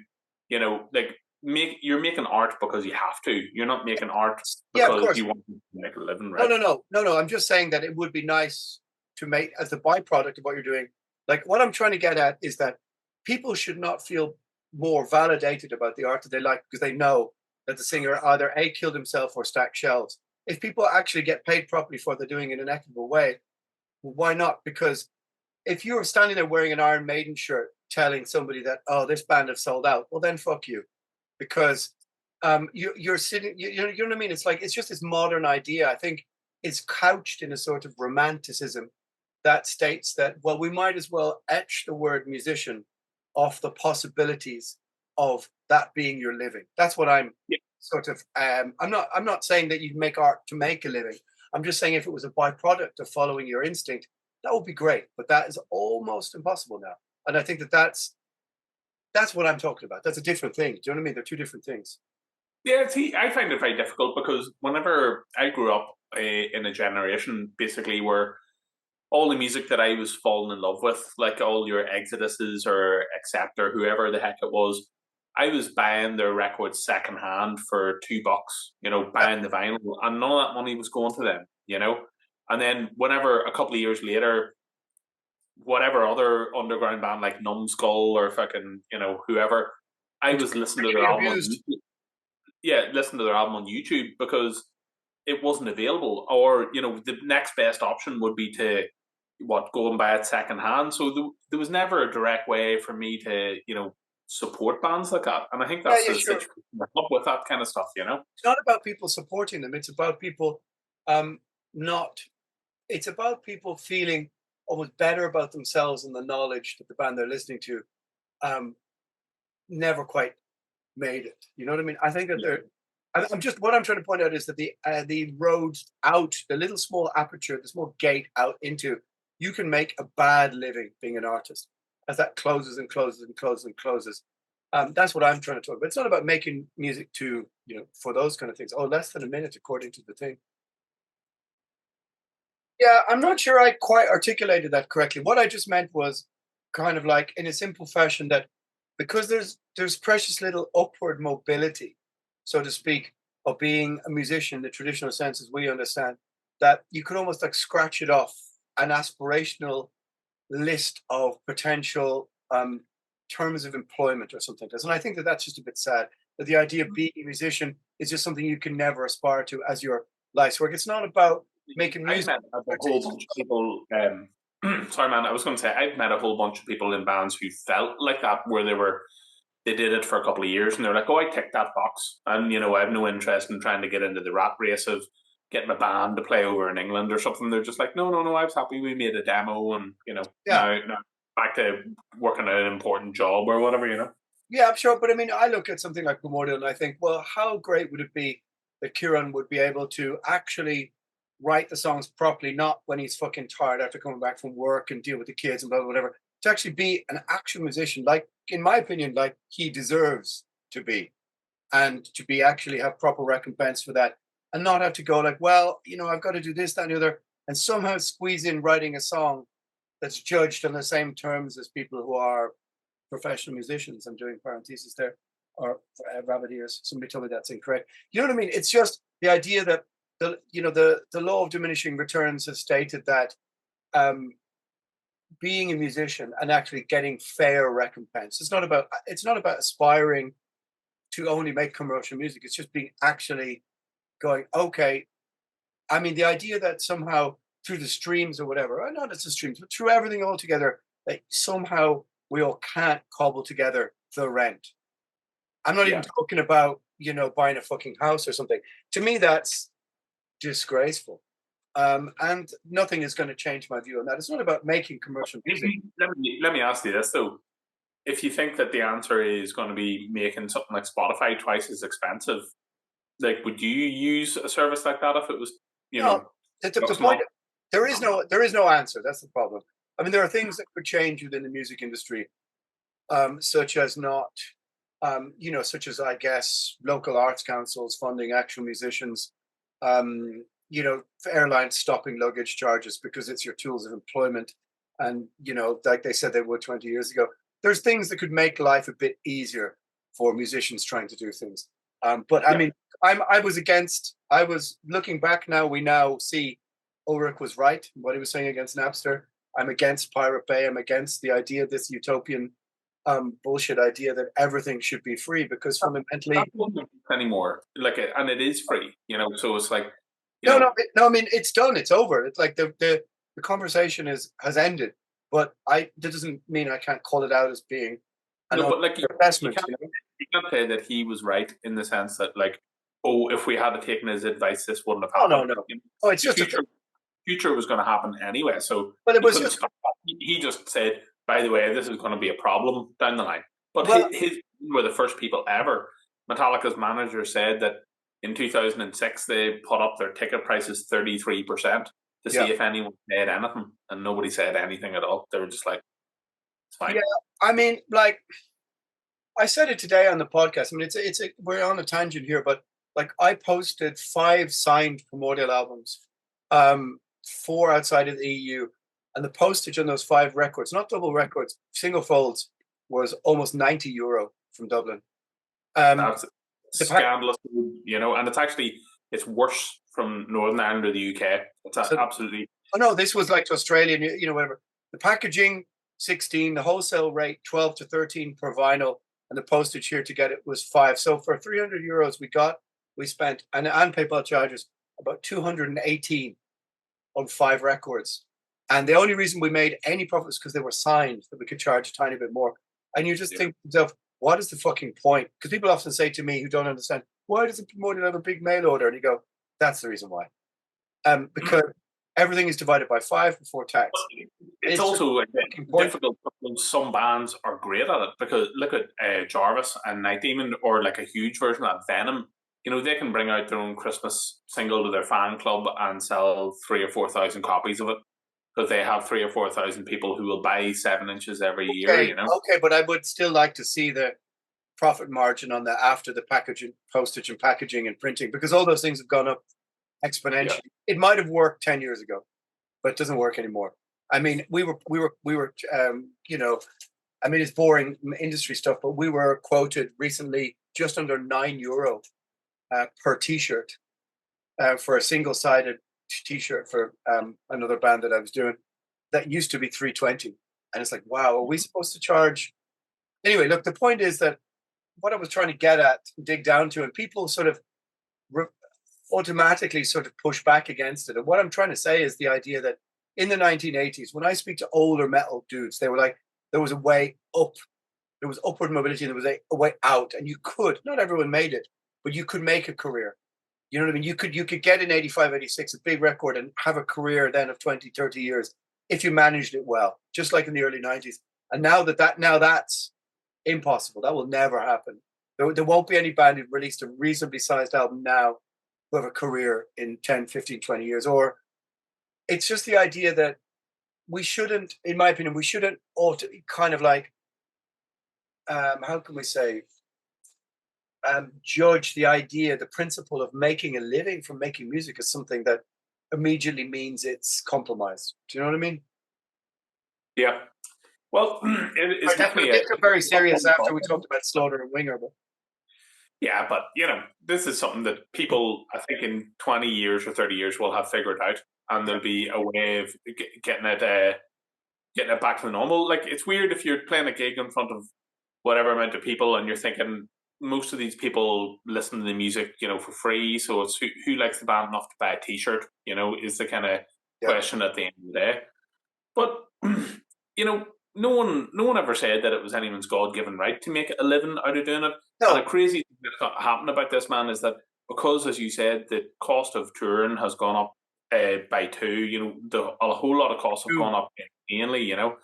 like, you're making art because you have to. You're not making art because you want to make a living, right? No. I'm just saying that it would be nice to make, as the byproduct of what you're doing. Like, what I'm trying to get at is that people should not feel more validated about the art that they like because they know that the singer either A, killed himself or stacked shelves. If people actually get paid properly for what they're doing in an equitable way, well, why not? Because if you're standing there wearing an Iron Maiden shirt, telling somebody that, oh, this band have sold out, well, then fuck you, because you're sitting. You know what I mean? It's like it's just this modern idea. I think it's couched in a sort of romanticism that states that, well, we might as well etch the word musician off the possibilities of that being your living. That's what I'm sort of. I'm not saying that you make art to make a living. I'm just saying if it was a byproduct of following your instinct, that would be great. But that is almost impossible now. And I think that that's what I'm talking about. That's a different thing. Do you know what I mean? They're two different things. Yeah, see, I find it very difficult because whenever I grew up in a generation, basically, where all the music that I was falling in love with, like all your Exoduses or Accept or whoever the heck it was, I was buying their records secondhand for $2, buying the vinyl, and none of that money was going to them, And then whenever a couple of years later, whatever other underground band like Numbskull or fucking, whoever, I was listening to their album. Listen to their album on YouTube because it wasn't available, or the next best option would be to go and buy it secondhand. So there was never a direct way for me to support bands like that, and I think that's the situation up with that kind of stuff. It's not about people supporting them; it's about people not. It's about people feeling almost better about themselves and the knowledge that the band they're listening to never quite made it. You know what I mean? I think that what I'm trying to point out is that the roads out, the little small aperture, the small gate out into, you can make a bad living being an artist as that closes and closes and closes and closes. That's what I'm trying to talk about. It's not about making music to, for those kind of things. Oh, less than a minute according to the thing. Yeah, I'm not sure I quite articulated that correctly. What I just meant was kind of like in a simple fashion that because there's precious little upward mobility, so to speak, of being a musician in the traditional sense as we understand, that you could almost like scratch it off an aspirational list of potential terms of employment or something like this. And I think that that's just a bit sad, that the idea of being a musician is just something you can never aspire to as your life's work. It's not about making music. I've met a whole bunch of people. Sorry, man. I was going to say I've met a whole bunch of people in bands who felt like that, where they did it for a couple of years, and they're like, "Oh, I ticked that box," and I have no interest in trying to get into the rat race of getting a band to play over in England or something. They're just like, "No, I was happy we made a demo, and now back to working at an important job or whatever." Yeah, I'm sure. But I mean, I look at something like Primordial and I think, well, how great would it be that Kieran would be able to actually write the songs properly, not when he's fucking tired after coming back from work and deal with the kids and blah, blah, whatever, to actually be an actual musician, like, in my opinion, like he deserves to be, and to be actually have proper recompense for that, and not have to go like, well, I've got to do this, that, and the other, and somehow squeeze in writing a song that's judged on the same terms as people who are professional musicians. I'm doing parentheses there, or rabbit ears. Somebody told me that's incorrect. You know what I mean? It's just the idea that the law of diminishing returns has stated that being a musician and actually getting fair recompense, it's not about aspiring to only make commercial music. It's just being actually going, okay. I mean, the idea that somehow through the streams or whatever, or not it's the streams, but through everything all together, that somehow we all can't cobble together the rent. I'm not even talking about, buying a fucking house or something. To me, that's disgraceful. And nothing is going to change my view on that. It's not about making commercial music. Let me ask you this, though. If you think that the answer is going to be making something like Spotify twice as expensive, like, would you use a service like that if it was, the point, there is no answer. That's the problem. I mean, there are things that could change within the music industry, such as I guess local arts councils funding actual musicians, airlines stopping luggage charges because it's your tools of employment, and like they said they would 20 years ago. There's things that could make life a bit easier for musicians trying to do things. But I mean, I was looking back now, we now see Ulrich was right, what he was saying against Napster. I'm against Pirate Bay. I'm against the idea of this utopian bullshit idea that everything should be free, because fundamentally anymore, and it is free, so it's like, no, I mean, it's done, it's over. It's like the conversation has ended. but that doesn't mean I can't call it out as being an no, but like investment. You can't say that he was right in the sense that like, oh, if we had taken his advice, this wouldn't have happened. No. Oh, it's just future was going to happen anyway. So but it was just he just said, by the way, this is going to be a problem down the line. But his were the first people ever. Metallica's manager said that in 2006 they put up their ticket prices 33% to see if anyone said anything, and nobody said anything at all. They were just like, it's fine. Yeah, I mean, like I said it today on the podcast. I mean, we're on a tangent here, but like I posted 5 signed Primordial albums, 4 outside of the EU, and the postage on those 5 records, not double records, single folds, was almost €90 from Dublin. That's scandalous, you know, and it's worse from Northern Ireland or the UK. It's absolutely. Oh no, this was like to Australia, you know, whatever. The packaging 16, the wholesale rate 12 to 13 per vinyl, and the postage here to get it was 5. So for €300, we spent and PayPal charges about 218 on 5 records. And the only reason we made any profit was because they were signed, that we could charge a tiny bit more. And you just think to yourself, what is the fucking point? Because people often say to me who don't understand, why does a promoter have a big mail order? And you go, that's the reason why. Because everything is divided by 5 before tax. It's also difficult because some bands are great at it. Because look at Jarvis and Night Demon, or like a huge version of Venom. You know, they can bring out their own Christmas single to their fan club and sell 3,000 or 4,000 copies of it, because they have 3,000 or 4,000 people who will buy 7 inches every year. You know, okay, but I would still like to see the profit margin on the after the packaging, postage and packaging and printing, because all those things have gone up exponentially. Yeah. It might have worked 10 years ago, but it doesn't work anymore. I mean, we were, you know, I mean, it's boring industry stuff, but we were quoted recently just under €9 per T-shirt for a single-sided T-shirt for another band that I was doing. That used to be $320, and it's like, wow, are we supposed to charge? Anyway, look, the point is that what I was trying to get at, dig down to, and people sort of automatically sort of push back against it. And what I'm trying to say is the idea that in the 1980s, when I speak to older metal dudes, they were like, there was a way up, there was upward mobility, and there was a way out, and you could, not everyone made it, but you could make a career. You know what I mean? You could get in 85, 86, a big record, and have a career then of 20, 30 years if you managed it well, just like in the early 90s. And now that's impossible. That will never happen. There won't be any band who released a reasonably sized album now who have a career in 10, 15, 20 years. Or it's just the idea that we shouldn't, in my opinion, we shouldn't kind of like, how can we say, judge the idea, the principle of making a living from making music as something that immediately means it's compromised. Do you know what I mean? Yeah. Well, it's definitely very serious after we talked about Slaughter and Winger. But yeah, but you know, this is something that people, I think, in 20 years or 30 years will have figured out, and there'll be a way of getting it back to the normal. Like, it's weird if you're playing a gig in front of whatever amount of people, and you're thinking most of these people listen to the music, you know, for free. So it's who likes the band enough to buy a T-shirt, you know, is the kind of question at the end of the day. But you know, no one ever said that it was anyone's God-given right to make a living out of doing it. No. And the crazy thing that happened about this, man, is that because, as you said, the cost of touring has gone up by 2. You know, a whole lot of costs have gone up mainly. You know,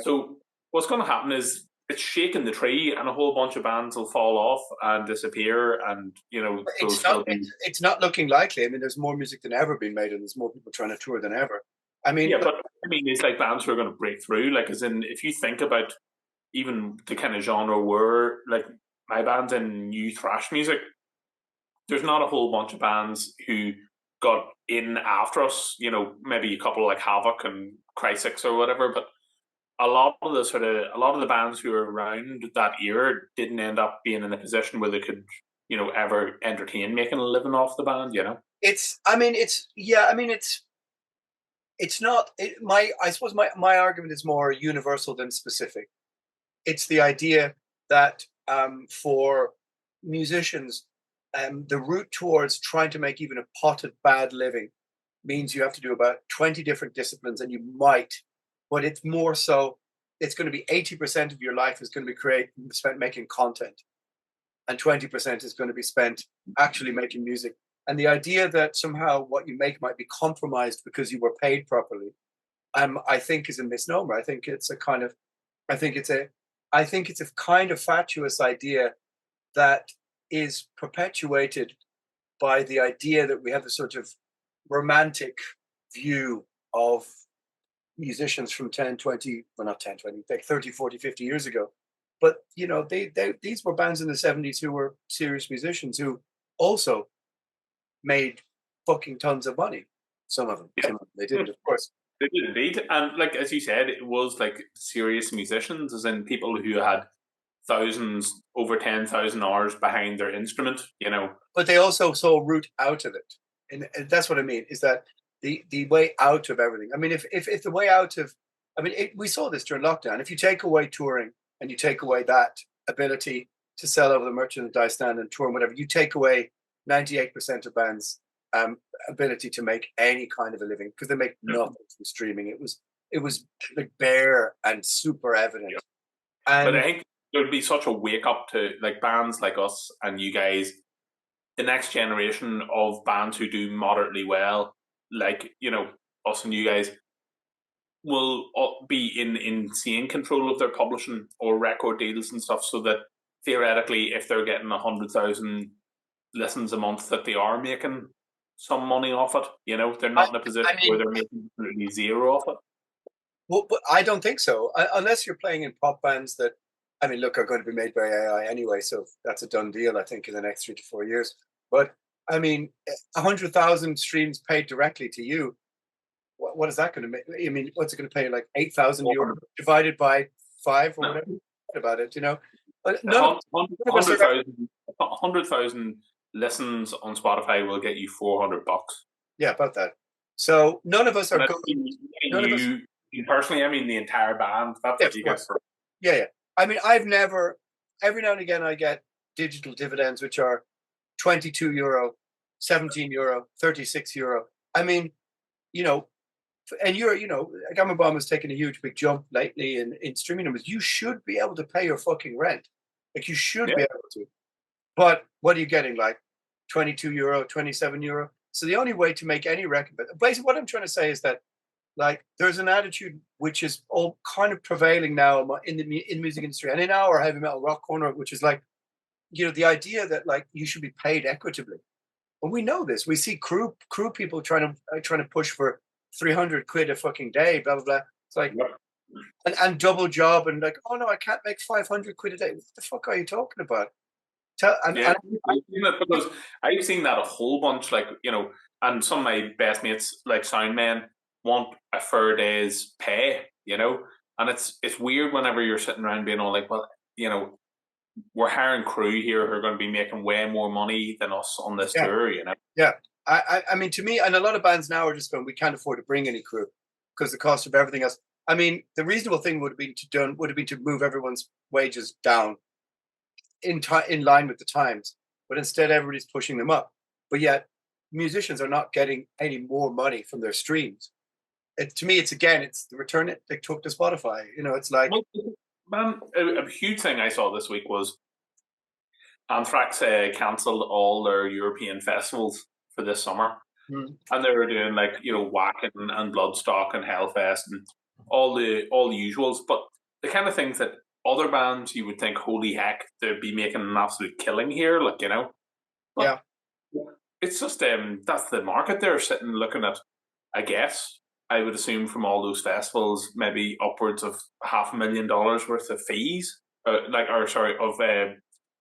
so what's going to happen is it's shaking the tree, and a whole bunch of bands will fall off and disappear. And you know, it's not looking likely. I mean, there's more music than ever being made, and there's more people trying to tour than ever. I mean, yeah, but I mean, it's like bands who are going to break through. Like, as in, if you think about even the kind of genre where, like, my band's in new thrash music, there's not a whole bunch of bands who got in after us. You know, maybe a couple like Havoc and Crysis or whatever, but a lot of the bands who were around that era didn't end up being in a position where they could, you know, ever entertain making a living off the band. You know, I suppose my argument is more universal than specific. It's the idea that for musicians, the route towards trying to make even a potted bad living means you have to do about 20 different disciplines, and you might but it's more so. It's going to be 80% of your life is going to be spent making content, and 20% is going to be spent actually making music. And the idea that somehow what you make might be compromised because you were paid properly, I think is a misnomer. I think it's a kind of, I think it's a kind of fatuous idea that is perpetuated by the idea that we have a sort of romantic view of musicians from 10, 20, well, not 10, 20, like 30, 40, 50 years ago. But, you know, these were bands in the 70s who were serious musicians who also made fucking tons of money. Some of them. They didn't, of course. They did indeed. And like, as you said, it was like serious musicians, as in people who had thousands, over 10,000 hours behind their instrument, you know. But they also saw a route out of it. And that's what I mean, is that the way out of everything. I mean, if the way out of, I mean, we saw this during lockdown. If you take away touring and you take away that ability to sell over the merchandise stand and tour and whatever, you take away 98% of bands' ability to make any kind of a living, because they make nothing from streaming. It was like bare and super evident. And but I think there'd be such a wake up to like bands like us and you guys, the next generation of bands who do moderately well, like, you know, us and you guys, will be in insane control of their publishing or record deals and stuff, so that theoretically, if they're getting 100,000 listens a month, that they are making some money off it. You know, they're not in a position where they're making completely zero off it. Well, I don't think so, unless you're playing in pop bands that, I mean, look, are going to be made by AI anyway, so that's a done deal, I think, in the next 3 to 4 years. But I mean, 100,000 streams paid directly to you. What is that going to make? I mean, what's it going to pay? Like 8,000 euro divided by 5 or whatever. About it, you know. But 100,000 listens on Spotify will get you $400. Yeah, about that. So none of us are going. You personally, I mean, the entire band. That's what you get for. Yeah. I mean, I've never. Every now and again, I get digital dividends, which are 22 euro, 17 euro, 36 euro. I mean, you know, and you know, Gamma Bomb has taken a huge big jump lately in streaming numbers. You should be able to pay your fucking rent. Like, you should be able to. But what are you getting? Like 22 euro, 27 euro. So the only way to make any recompense, basically what I'm trying to say is that, like, there's an attitude which is all kind of prevailing now in the music industry and in our heavy metal rock corner, which is like, you know, the idea that like you should be paid equitably. And we know this. We see crew people trying to push for 300 quid a fucking day, blah blah blah. It's like, and double job, and like, oh no, I can't make 500 quid a day. What the fuck are you talking about? Because I've seen that a whole bunch, like, you know, and some of my best mates, like sound men, want a fair day's pay, you know, and it's weird whenever you're sitting around being all like, well, you know, we're hiring crew here who are going to be making way more money than us on this tour, you know. Yeah, I mean, to me, and a lot of bands now are just going, we can't afford to bring any crew because the cost of everything else. I mean, the reasonable thing would have been to move everyone's wages down in line with the times, but instead everybody's pushing them up. But yet, musicians are not getting any more money from their streams. To me, it's the return they took to Spotify. You know, it's like, man, a huge thing I saw this week was Anthrax cancelled all their European festivals for this summer, and they were doing, like, you know, Wacken and Bloodstock and Hellfest and all the usuals, but the kind of things that other bands you would think, holy heck, they'd be making an absolute killing here, like, you know. But it's just that's the market they're sitting looking at. I guess I would assume from all those festivals, maybe upwards of $500,000 worth of fees,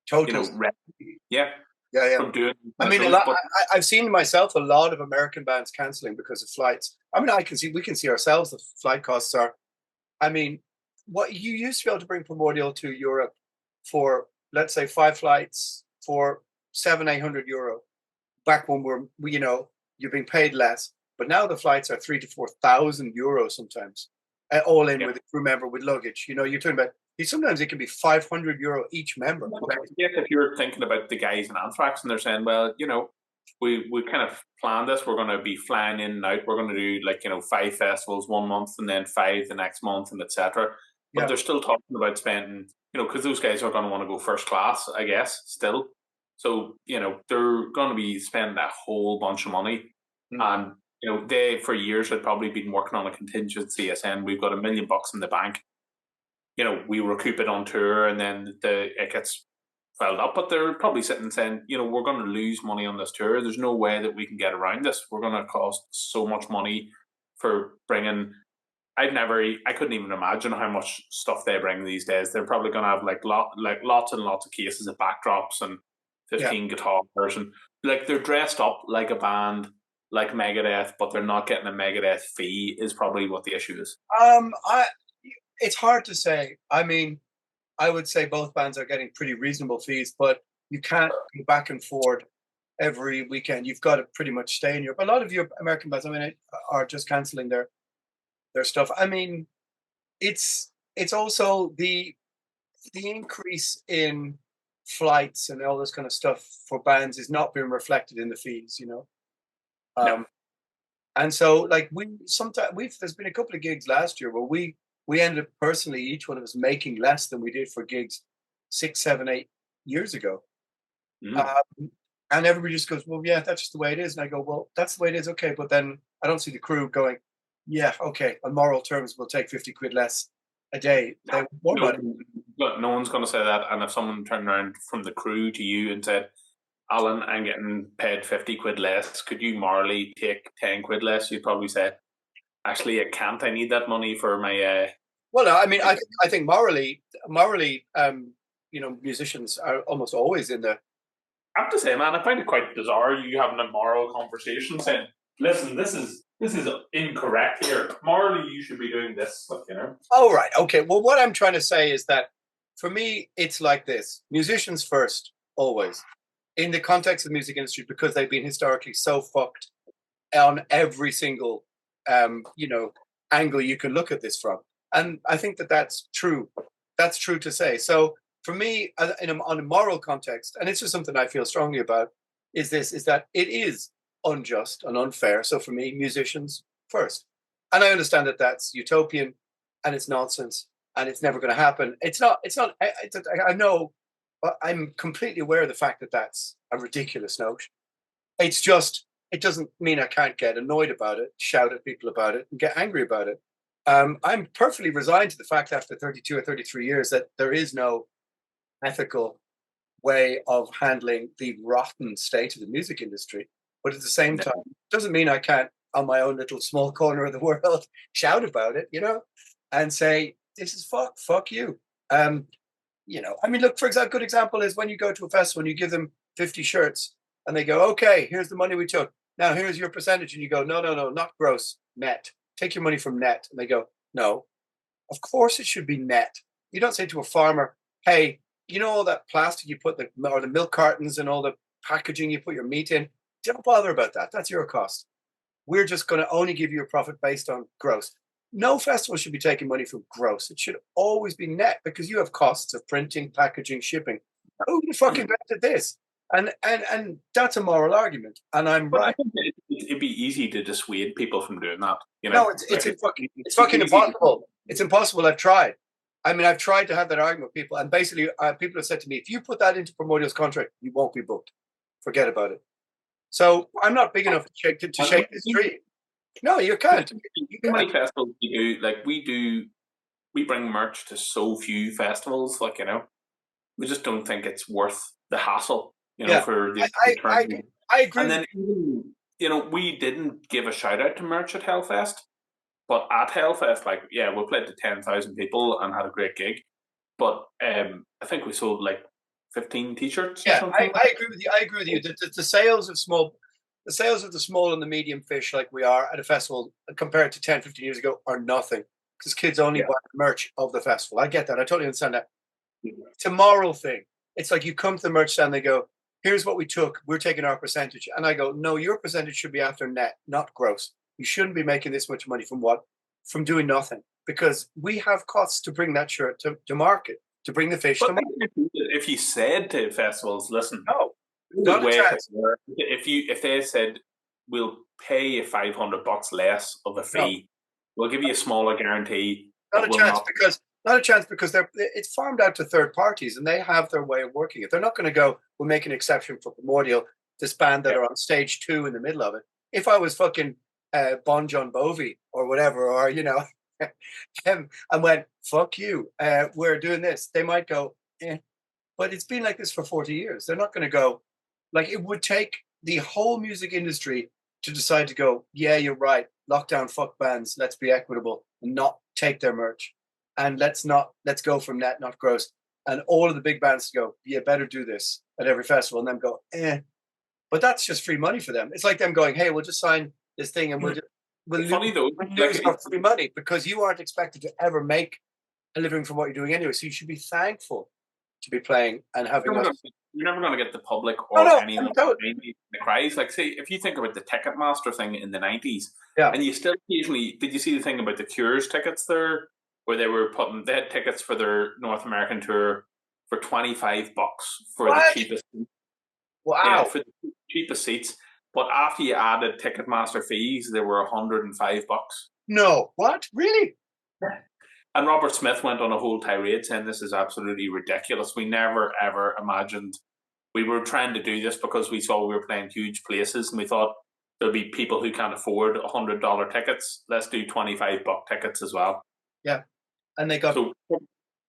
totals. You know, from doing. I mean, I've seen myself a lot of American bands cancelling because of flights. I mean, we can see ourselves the flight costs are. I mean, what you used to be able to bring Primordial to Europe for, let's say, 5 flights for 700-800 euro. Back when you know, you're being paid less, but now the flights are 3,000 to 4,000 euros sometimes, all in with a crew member with luggage. You know, you're talking about. Sometimes it can be 500 euro each member. Yeah, if you're thinking about the guys in Anthrax and they're saying, well, you know, we kind of planned this. We're going to be flying in and out. We're going to do like 5 festivals one month and then 5 the next month and etc. But they're still talking about spending, because those guys are going to want to go first class, I guess, still. So they're going to be spending a whole bunch of money, and they for years had probably been working on a contingency saying we've got $1 million in the bank. We recoup it on tour, and then it gets filled up. But they're probably sitting saying, we're going to lose money on this tour. There's no way that we can get around this. We're going to cost so much money for bringing. I couldn't even imagine how much stuff they bring these days. They're probably going to have lots and lots of cases of backdrops and 15 guitars, and they're dressed up like a band, like Megadeth, but they're not getting a Megadeth fee. Is probably what the issue is. It's hard to say. I mean, I would say both bands are getting pretty reasonable fees, but you can't go back and forth every weekend. You've got to pretty much stay in Europe. A lot of your American bands, are just cancelling their stuff. I mean, it's also the increase in flights and all this kind of stuff for bands is not being reflected in the fees, No. And so there's been a couple of gigs last year where we ended up personally, each one of us making less than we did for gigs 6, 7, 8 years ago. And everybody just goes, well, yeah, that's just the way it is. And I go, well, that's the way it is. Okay. But then I don't see the crew going, yeah, okay, on moral terms, we'll take 50 quid less a day. No one's going to say that. And if someone turned around from the crew to you and said, Alan, I'm getting paid 50 quid less, could you morally take 10 quid less? You'd probably say, actually, I can't. I need that money for my... Well, no, I mean, I think morally, musicians are almost always in the... I have to say, man, I find it quite bizarre you having a moral conversation saying, listen, this is incorrect here. Morally, you should be doing this, Oh, right. Okay. Well, what I'm trying to say is that for me, it's like this. Musicians first, always. In the context of the music industry, because they've been historically so fucked on every single, angle you can look at this from. And I think that that's true. That's true to say. So for me, on a moral context, and it's just something I feel strongly about, is that it is unjust and unfair. So for me, musicians first. And I understand that that's utopian and it's nonsense and it's never going to happen. I know, but I'm completely aware of the fact that that's a ridiculous notion. It's just, it doesn't mean I can't get annoyed about it, shout at people about it, and get angry about it. I'm perfectly resigned to the fact after 32 or 33 years that there is no ethical way of handling the rotten state of the music industry. But at the same time, it doesn't mean I can't, on my own little small corner of the world, shout about it, and say, this is fuck you. I mean, look, for example, a good example is when you go to a festival and you give them 50 shirts and they go, okay, here's the money we took. Now here's your percentage. And you go, no, not gross, net. Take your money from net. And they go, no, of course it should be net. You don't say to a farmer, hey, all that plastic you put, or the milk cartons and all the packaging you put your meat in, don't bother about that. That's your cost. We're just going to only give you a profit based on gross. No festival should be taking money from gross. It should always be net because you have costs of printing, packaging, shipping. Who the fuck invented this? And that's a moral argument. And I'm right. I think it'd be easy to dissuade people from doing that. No, it's fucking impossible. It's impossible. I've tried. I mean, I've tried to have that argument with people. And basically, people have said to me, if you put that into Primordial's contract, you won't be booked. Forget about it. So I'm not big enough to shake this tree. No, you can't. How many festivals do you do? We bring merch to so few festivals. We just don't think it's worth the hassle. For the I agree. And then we didn't give a shout out to merch at Hellfest, but at Hellfest, we played to 10,000 people and had a great gig. But I think we sold 15 t-shirts. Yeah, I agree with you. I agree with you. The sales of the small and the medium fish, like we are at a festival, compared to 10, 15 years ago, are nothing. Because kids only buy the merch of the festival. I get that. I totally understand that. It's a moral thing. It's like you come to the merch stand, they go, here's what we took. We're taking our percentage. And I go, no, your percentage should be after net, not gross. You shouldn't be making this much money from doing nothing. Because we have costs to bring that shirt to market, to bring the fish to market. If you said to festivals, listen, Not a chance. If they said we'll pay you $500 less of a No, fee, we'll give you a smaller guarantee, not but a we'll chance not. because it's farmed out to third parties and they have their way of working it. They're not going to go, we'll make an exception for Primordial, this band that are on stage 2 in the middle of it. If I was fucking Bon John Bovi or whatever, or and went, fuck you, we're doing this, they might go, eh. But it's been like this for 40 years. They're not going to go, like, it would take the whole music industry to decide to go, yeah, you're right, lockdown, fuck bands, let's be equitable and not take their merch. And let's go from net, not gross. And all of the big bands go, yeah, better do this at every festival. And then go, eh. But that's just free money for them. It's like them going, hey, we'll just sign this thing and we'll Funny though, lose our free money because you aren't expected to ever make a living from what you're doing anyway. So you should be thankful to be playing and having you're never going to get the public or anyone the cries. Like, say, if you think about the Ticketmaster thing in the 90s, and you still occasionally, did you see the thing about the Cure's tickets there, where they had tickets for their North American tour for $25 for the cheapest. Wow. Yeah, for the cheapest seats. But after you added Ticketmaster fees, they were $105. No, what? Really? Yeah. And Robert Smith went on a whole tirade saying this is absolutely ridiculous. We never, ever imagined we were trying to do this because we saw we were playing huge places and we thought there'll be people who can't afford $100 tickets. Let's do $25 tickets as well. Yeah. And they got... So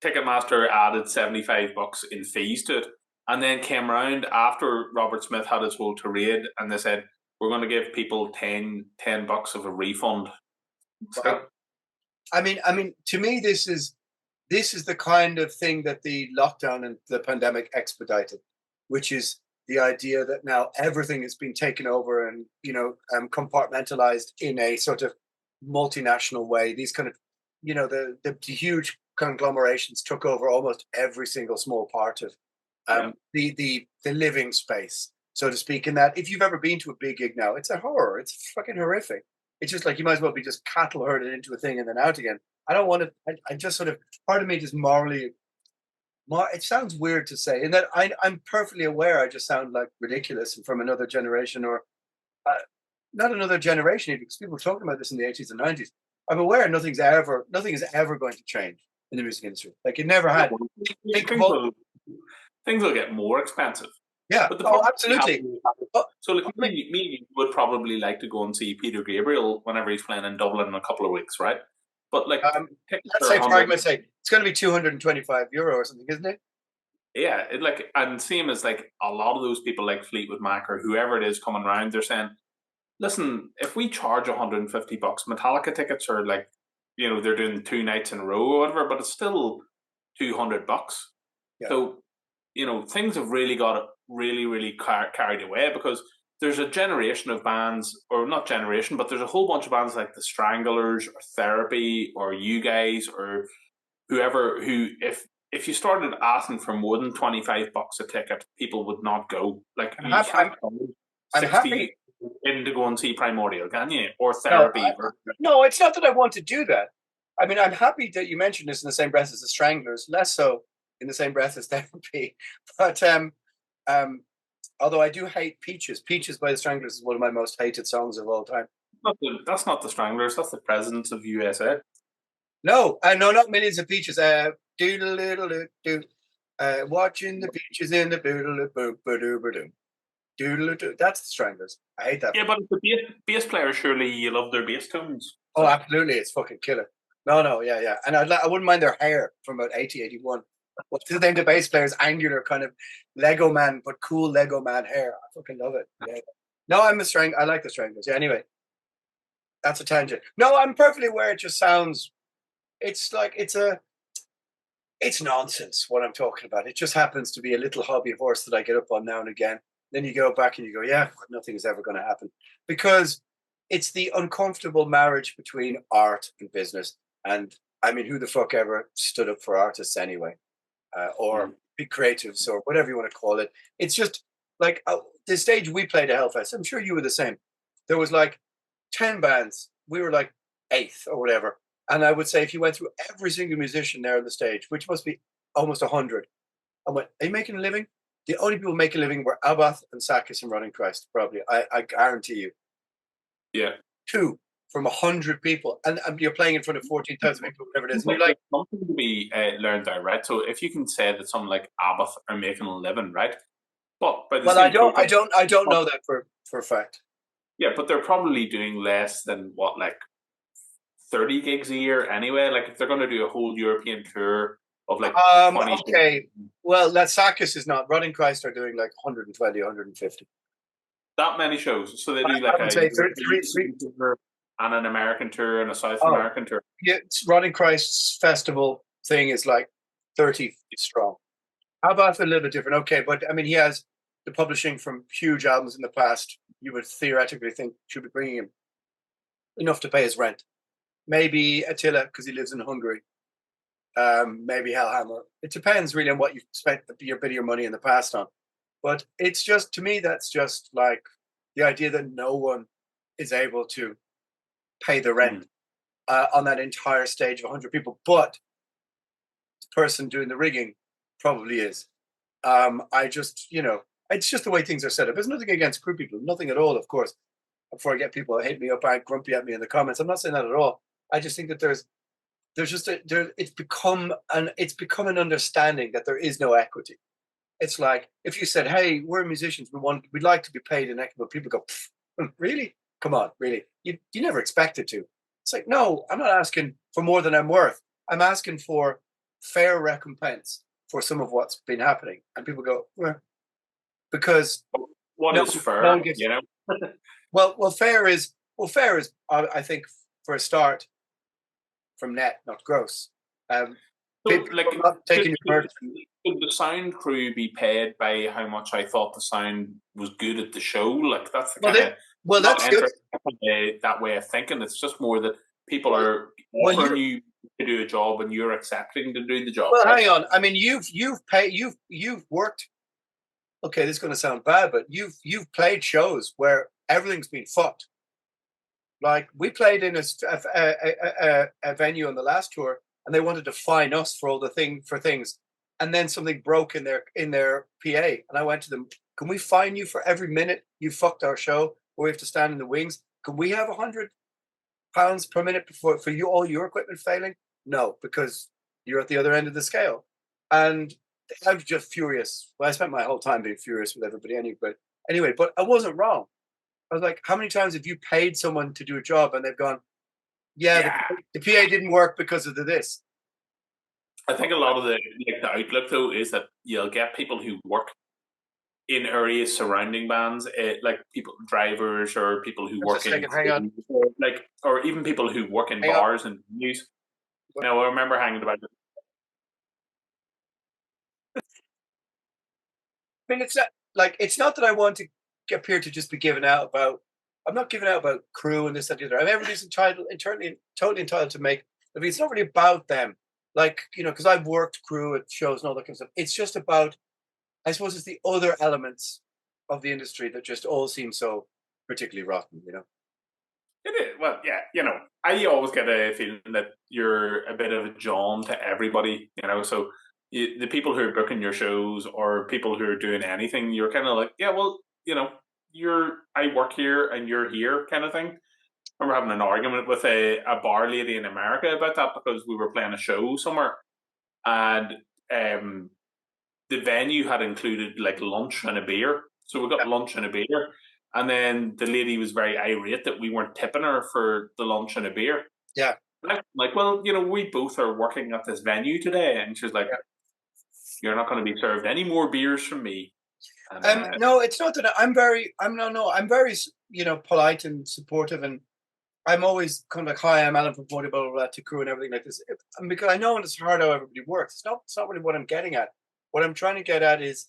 Ticketmaster added $75 in fees to it and then came around after Robert Smith had his whole tirade and they said, we're going to give people $10 of a refund. Wow. I mean, to me, this is the kind of thing that the lockdown and the pandemic expedited, which is the idea that now everything has been taken over and compartmentalized in a sort of multinational way. These kind of, the huge conglomerations took over almost every single small part of the living space, so to speak. In that, if you've ever been to a big gig now, it's a horror. It's fucking horrific. It's just like you might as well be just cattle herded into a thing and then out again. I don't want to. I just sort of, part of me just morally. It sounds weird to say, in that I'm perfectly aware I just sound like ridiculous and from another generation, or not another generation, because people were talking about this in the 80s and 90s. I'm aware nothing is ever going to change in the music industry. Like it never had. Things will get more expensive. Yeah. But absolutely. So, like, me would probably like to go and see Peter Gabriel whenever he's playing in Dublin in a couple of weeks, right? But like, let's say, for argument's sake, it's going to be €225 or something, isn't it? Yeah, and same as like a lot of those people like Fleetwood Mac or whoever it is coming around, they're saying, listen, if we charge $150, Metallica tickets are like, they're doing 2 nights in a row or whatever, but it's still $200. Yeah. So, things have really got really, really carried away because there's a generation of bands, or not generation, but there's a whole bunch of bands like the Stranglers or Therapy or you guys or whoever who, if you started asking for more than $25 a ticket, people would not go. Like, I'm happy in to go and see Primordial, can you? Or Therapy. No, it's not that I want to do that. I mean, I'm happy that you mentioned this in the same breath as the Stranglers, less so in the same breath as Therapy. But although I do hate Peaches. Peaches by the Stranglers is one of my most hated songs of all time. That's not the Stranglers. That's the Presidents of USA. No, not Millions of Peaches. Doodle-doodle-doo. Watching the peaches in the boodle-doo-doo. Doodle-doo. That's the Stranglers. I hate that. Yeah, but the bass players, surely you love their bass tones. Oh, absolutely. It's fucking killer. No, yeah. And I wouldn't mind their hair from about 80, 81. What's the name? The bass player's angular kind of Lego man, but cool Lego man hair. I fucking love it. Yeah. No, I like the Stranglers. Yeah, anyway. That's a tangent. No, I'm perfectly aware it just sounds, it's like, it's nonsense what I'm talking about. It just happens to be a little hobby horse that I get up on now and again. Then you go back and you go, yeah, nothing is ever going to happen. Because it's the uncomfortable marriage between art and business. And I mean, who the fuck ever stood up for artists anyway? Or big creatives or whatever you want to call it. It's just like the stage we played at Hellfest. I'm sure you were the same. There was like 10 bands. We were like 8th or whatever. And I would say if you went through every single musician there on the stage, which must be almost 100, I went, are you making a living? The only people who make a living were Abath and Sakis and Running Christ, probably. I guarantee you. Yeah. 2 from 100 people, and you're playing in front of 14,000 people, whatever it is. And you're like, something to be learned out, right? So if you can say that someone like Abath are making a living, right? But by the well, same I don't know that for a fact. Yeah, but they're probably doing less than what, like 30 gigs a year anyway. Like if they're going to do a whole European tour of like 20 okay. shows. Well, that Sakis is not. Running Christ are doing like 120, 150. That many shows. So they do like a tour and an American tour and a South American tour. Yeah, Running Christ's festival thing is like 30 strong. How about a little bit different? Okay, but I mean, he has the publishing from huge albums in the past. You would theoretically think should be bringing him enough to pay his rent. Maybe Attila because he lives in Hungary. Maybe Hellhammer. It depends really on what you've spent a bit of your money in the past on. But it's just, to me, that's just like the idea that no one is able to pay the rent on that entire stage of 100 people. But the person doing the rigging probably is. I just, it's just the way things are set up. There's nothing against crew people, nothing at all, of course. Before I get people who hate me up and grumpy at me in the comments, I'm not saying that at all. I just think that there's just it's become an understanding that there is no equity. It's like if you said, "Hey, we're musicians. We'd like to be paid in equity," people go, "Really? Come on, really? You never expected to." It's like, no, I'm not asking for more than I'm worth. I'm asking for fair recompense for some of what's been happening. And people go, well, because what is fair? Well, fair is I think for a start from net, not gross. So, like, should the sound crew be paid by how much I thought the sound was good at the show? Like that's the kind of that's that way of thinking. It's just more that people are offering you to do a job and you're accepting to do the job. Well, hang on. I mean, you've worked. Okay, this is going to sound bad, but you've played shows where everything's been fucked. Like we played in a venue on the last tour, and they wanted to fine us for all the things, and then something broke in their PA, and I went to them. Can we fine you for every minute you fucked our show, or we have to stand in the wings? Can we have £100 per minute for you all your equipment failing? No, because you're at the other end of the scale. And I was just furious. Well, I spent my whole time being furious with everybody anyway, but I wasn't wrong. I was like, how many times have you paid someone to do a job and they've gone, the PA didn't work because of this? I think a lot of the outlook, though, is that you'll get people who work in areas surrounding bands, like people, drivers, or people who work in, or even people who work in bars and venues. Now, I remember hanging about. I mean, it's not that I want to appear to just be giving out about. I'm not giving out about crew and this and the other. I mean, everybody's totally entitled to make. I mean, it's not really about them. Like, because I've worked crew at shows and all that kind of stuff. It's just about, I suppose, it's the other elements of the industry that just all seem so particularly rotten. It is. Well, yeah. I always get a feeling that you're a bit of a John to everybody. So the people who are booking your shows or people who are doing anything, you're kind of like, yeah, well, I work here and you're here kind of thing. I remember having an argument with a bar lady in America about that because we were playing a show somewhere, and the venue had included like lunch and a beer. So we got lunch and a beer, and then the lady was very irate that we weren't tipping her for the lunch and a beer. Yeah. And I'm like, well, we both are working at this venue today, and she's like, you're not going to be served any more beers from me. And, no, it's not that I'm very polite and supportive, and I'm always kind of like, hi, I'm Alan from Motley to crew and everything like this. Because I know it's hard how everybody works. It's not really what I'm getting at. What I'm trying to get at is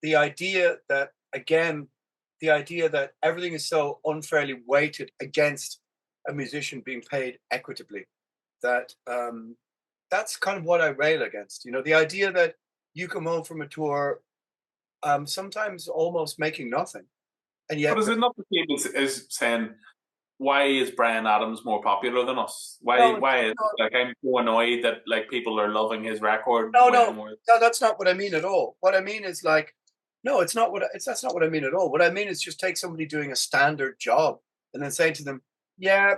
the idea that, again, everything is so unfairly weighted against a musician being paid equitably. That that's kind of what I rail against. The idea that you come home from a tour, sometimes almost making nothing, and yet. But is it not the same as saying, why is Bryan Adams more popular than us? Why is it, I'm so annoyed that people are loving his record? No, that's not what I mean at all. What I mean is No, it's not what that's not what I mean at all. What I mean is just take somebody doing a standard job and then saying to them, "Yeah,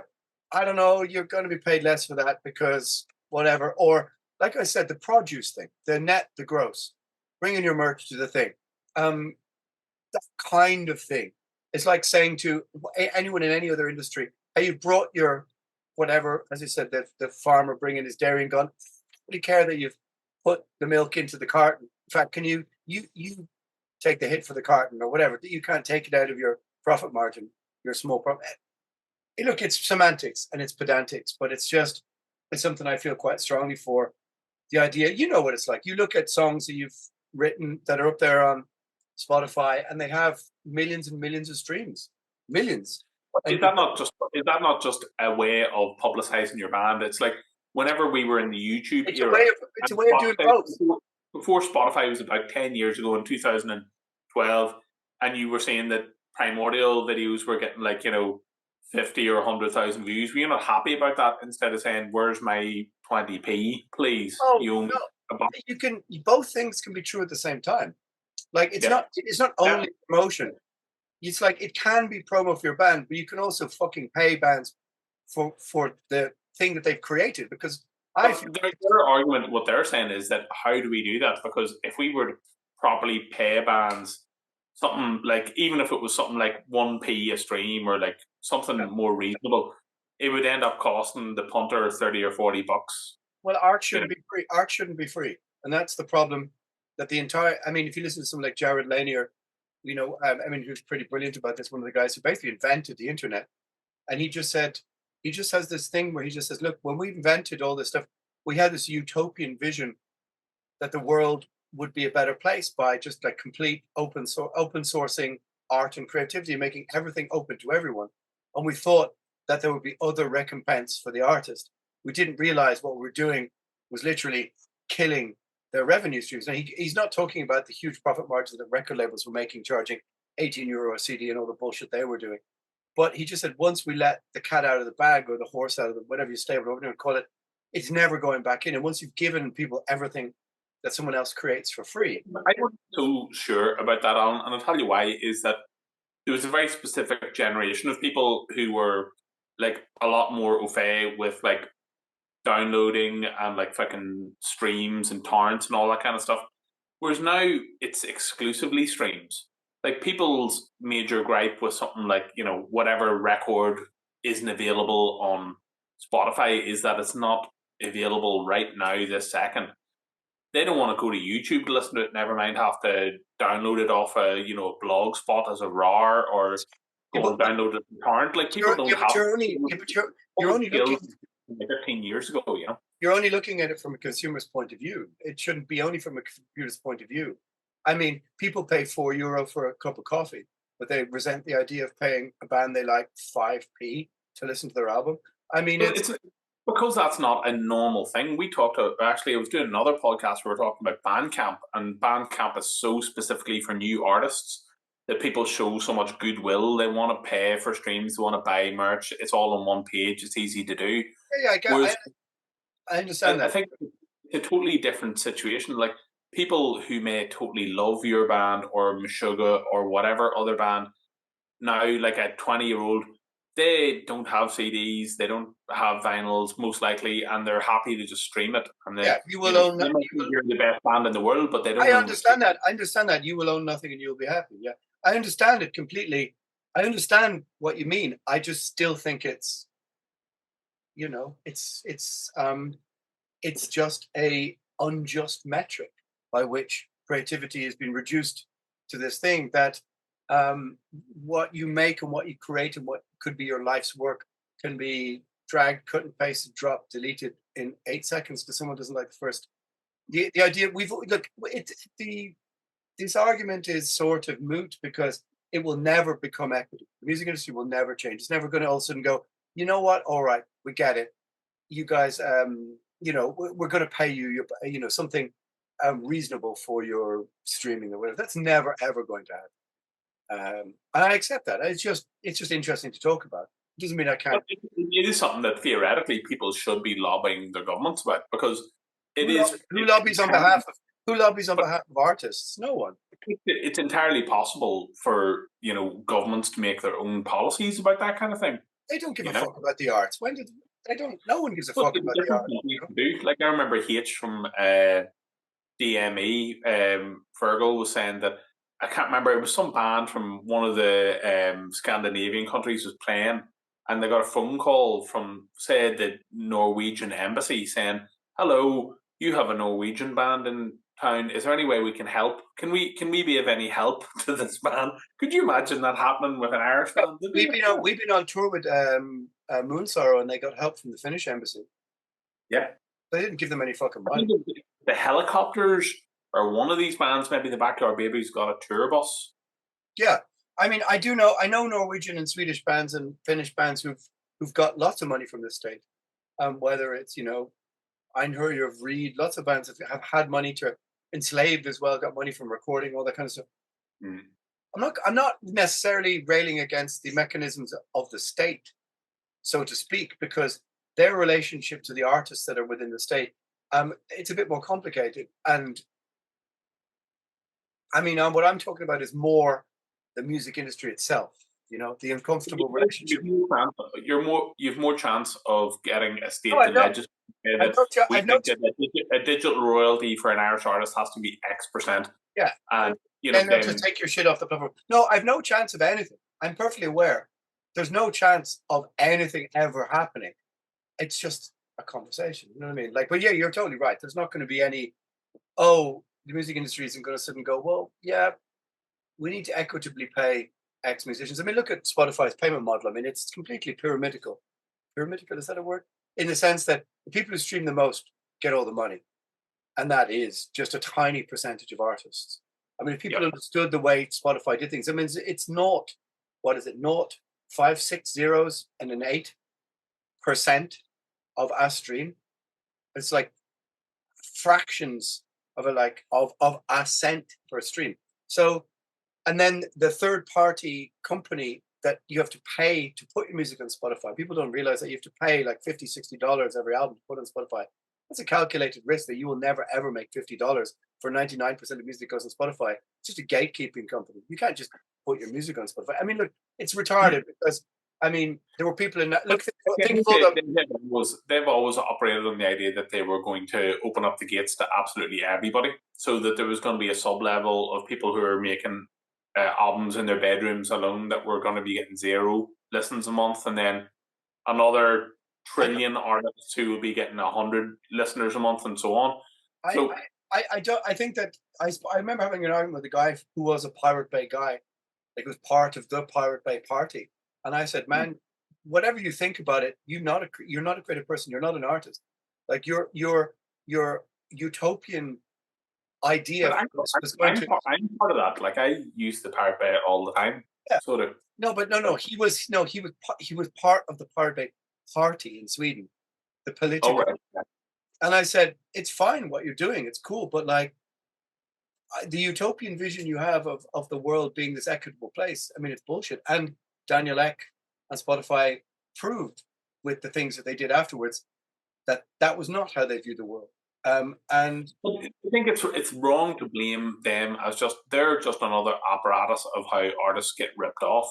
I don't know, you're going to be paid less for that because whatever." Or like I said, the produce thing, the net, the gross, bringing your merch to the thing, that kind of thing. It's like saying to anyone in any other industry, "Hey, you brought your whatever," as you said, the farmer bringing his dairy and gone. Do you care that you've put the milk into the carton? In fact, can you take the hit for the carton or whatever? You can't take it out of your profit margin, your small profit. Look, it's semantics and it's pedantics, but it's something I feel quite strongly for. The idea, you know what it's like. You look at songs that you've written that are up there on Spotify, and they have millions and millions of streams, millions. Is that not just a way of publicizing your band? It's like whenever we were in the YouTube era, it's a way of doing both. Before Spotify was about 10 years ago in 2012, and you were saying that Primordial videos were getting 50 or 100,000 views. Were you not happy about that? Instead of saying, "Where's my 20p, please"? Oh, no. Both things can be true at the same time. Like it's not only promotion. It's like it can be promo for your band, but you can also fucking pay bands for the thing that they've created. Because their argument, what they're saying is that how do we do that? Because if we were to properly pay bands something like, even if it was something like 1p a stream or like something more reasonable, it would end up costing the punter 30 or 40 bucks. Well, art shouldn't be free. Art shouldn't be free, and that's the problem. That the entire, I mean, if you listen to someone like Jared Lanier, I mean, he was pretty brilliant about this. One of the guys who basically invented the internet, and he just said, he just has this thing where he just says, "Look, when we invented all this stuff, we had this utopian vision that the world would be a better place by just like complete open sourcing art and creativity, making everything open to everyone. And we thought that there would be other recompense for the artist. We didn't realize what we were doing was literally killing their revenue streams." Now, he's not talking about the huge profit margins that record labels were making, charging €18 a CD and all the bullshit they were doing. But he just said, once we let the cat out of the bag or the horse out of the, whatever you stable over there and call it, it's never going back in. And once you've given people everything that someone else creates for free. I wasn't so sure about that, Alan, and I'll tell you why. Is that there was a very specific generation of people who were like a lot more au fait with like downloading and like fucking streams and torrents and all that kind of stuff. Whereas now it's exclusively streams. Like people's major gripe with something like, whatever record isn't available on Spotify is that it's not available right now, this second. They don't want to go to YouTube to listen to it, never mind have to download it off a blog spot as a RAR or go and download it in torrent. Like people don't have. You're only looking 15 years ago, You're only looking at it from a consumer's point of view. It shouldn't be only from a computer's point of view. I mean, people pay €4 for a cup of coffee, but they resent the idea of paying a band they like 5p to listen to their album. I mean, it's because that's not a normal thing. We talked about, actually, I was doing another podcast where we were talking about Bandcamp, and Bandcamp is so specifically for new artists that people show so much goodwill. They want to pay for streams, they want to buy merch. It's all on one page. It's easy to do. Yeah, I understand that. I think it's a totally different situation. Like people who may totally love your band or Meshuggah or whatever other band, now like a 20-year-old, they don't have CDs, they don't have vinyls most likely, and they're happy to just stream it. And you will own that. You're the best band in the world, but they don't. I understand that. I understand that you will own nothing and you'll be happy. Yeah, I understand it completely. I understand what you mean. I just still think it's, it's just a unjust metric by which creativity has been reduced to this thing that what you make and what you create and what could be your life's work can be dragged, cut and pasted, dropped, deleted in 8 seconds because someone doesn't like the first. The idea this argument is sort of moot because it will never become equity. The music industry will never change. It's never going to all of a sudden go, you know what? All right, we get it. You guys, we're going to pay you, something reasonable for your streaming or whatever. That's never ever going to happen. And I accept that. It's just interesting to talk about. It doesn't mean I can't. It is something that theoretically people should be lobbying their governments about because Who lobbies on behalf of artists? No one. it's entirely possible for governments to make their own policies about that kind of thing. They don't give a fuck about the arts. When did they don't? No one gives a fuck about the arts. Like I remember H from DME, Fergal was saying that, I can't remember, it was some band from one of the Scandinavian countries was playing, and they got a phone call from, say, the Norwegian embassy saying, "Hello, you have a Norwegian band in town. Is there any way we can help? Can we be of any help to this band?" Could you imagine that happening with an Irish band? We've been on tour with Moonsorrow, and they got help from the Finnish embassy. Yeah, they didn't give them any fucking money. The Helicopters or one of these bands, maybe the Backyard Babies, got a tour bus. Yeah, I mean, I know Norwegian and Swedish bands and Finnish bands who've got lots of money from the state. Whether it's Einherjar, Reed, lots of bands have had money to Enslaved as well, got money from recording, all that kind of stuff. Mm. I'm not necessarily railing against the mechanisms of the state, so to speak, because their relationship to the artists that are within the state, it's a bit more complicated. And I mean, what I'm talking about is more the music industry itself. The uncomfortable relationship. You've more chance of getting a state to legislate a digital royalty for an Irish artist has to be X%. Yeah, and then they'll just take your shit off the platform. No, I've no chance of anything. I'm perfectly aware. There's no chance of anything ever happening. It's just a conversation. You know what I mean? But yeah, you're totally right. There's not going to be any. Oh, the music industry isn't going to sit and go, well, yeah, we need to equitably pay X musicians. I mean, look at Spotify's payment model. I mean, it's completely pyramidical. Pyramidical, is that a word? In the sense that the people who stream the most get all the money. And that is just a tiny percentage of artists. I mean, if people understood the way Spotify did things, I mean, it's not, what is it, 5, 6 zeros and an 8% of a stream. It's like fractions of a cent per stream. So, and then the third party company that you have to pay to put your music on Spotify, people don't realize that you have to pay like $50, $60 every album to put on Spotify. That's a calculated risk that you will never ever make $50 for 99% of music that goes on Spotify. It's just a gatekeeping company. You can't just put your music on Spotify. I mean, look, it's retarded because, I mean, there were people in that. Look, they've always operated on the idea that they were going to open up the gates to absolutely everybody, so that there was going to be a sub-level of people who are making albums in their bedrooms alone that were going to be getting 0 listens a month, and then another trillion artists who will be getting 100 listeners a month, and so on. I think that I remember having an argument with a guy who was a Pirate Bay guy, like was part of the Pirate Bay party, and I said, man, whatever you think about it, you're not a creative person. You're not an artist. Like your utopian idea. I'm part of that. Like I use the Pirate Bay all the time. Yeah. Sort of. No. He was part of the Pirate Bay party in Sweden, the political. Oh, right. And I said, it's fine what you're doing. It's cool, but like the utopian vision you have of the world being this equitable place, I mean, it's bullshit. And Daniel Ek and Spotify proved with the things that they did afterwards that was not how they viewed the world. And I think it's wrong to blame them as they're just another apparatus of how artists get ripped off.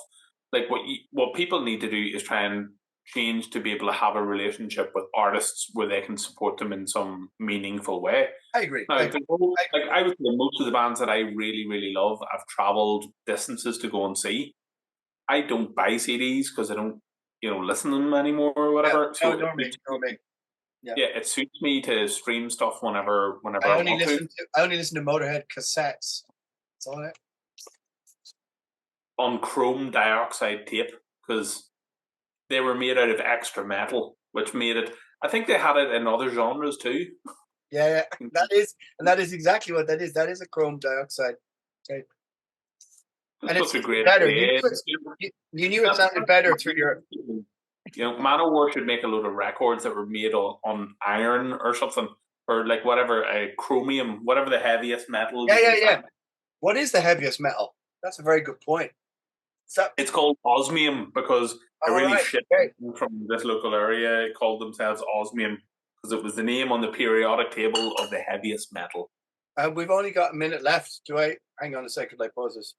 Like what people need to do is try and change to be able to have a relationship with artists where they can support them in some meaningful way. I agree. Now, I would say most of the bands that I really, really love, I've traveled distances to go and see. I don't buy CDs because I don't, listen to them anymore or whatever. Yeah, so nor me. Yeah, it suits me to stream stuff whenever I only listen to Motorhead cassettes. That's all right. On chrome dioxide tape, because they were made out of extra metal, which made it. I think they had it in other genres too. Yeah, that is exactly what that is. That is a chrome dioxide tape. And it's better. You knew it sounded better through your. Manowar should make a load of records that were made on iron or something, or like whatever, chromium, whatever the heaviest metal. Yeah. What is the heaviest metal? That's a very good point. It's called osmium because a really shit from this local area called themselves osmium because it was the name on the periodic table of the heaviest metal. We've only got a minute left. Do I hang on a second? I pause this.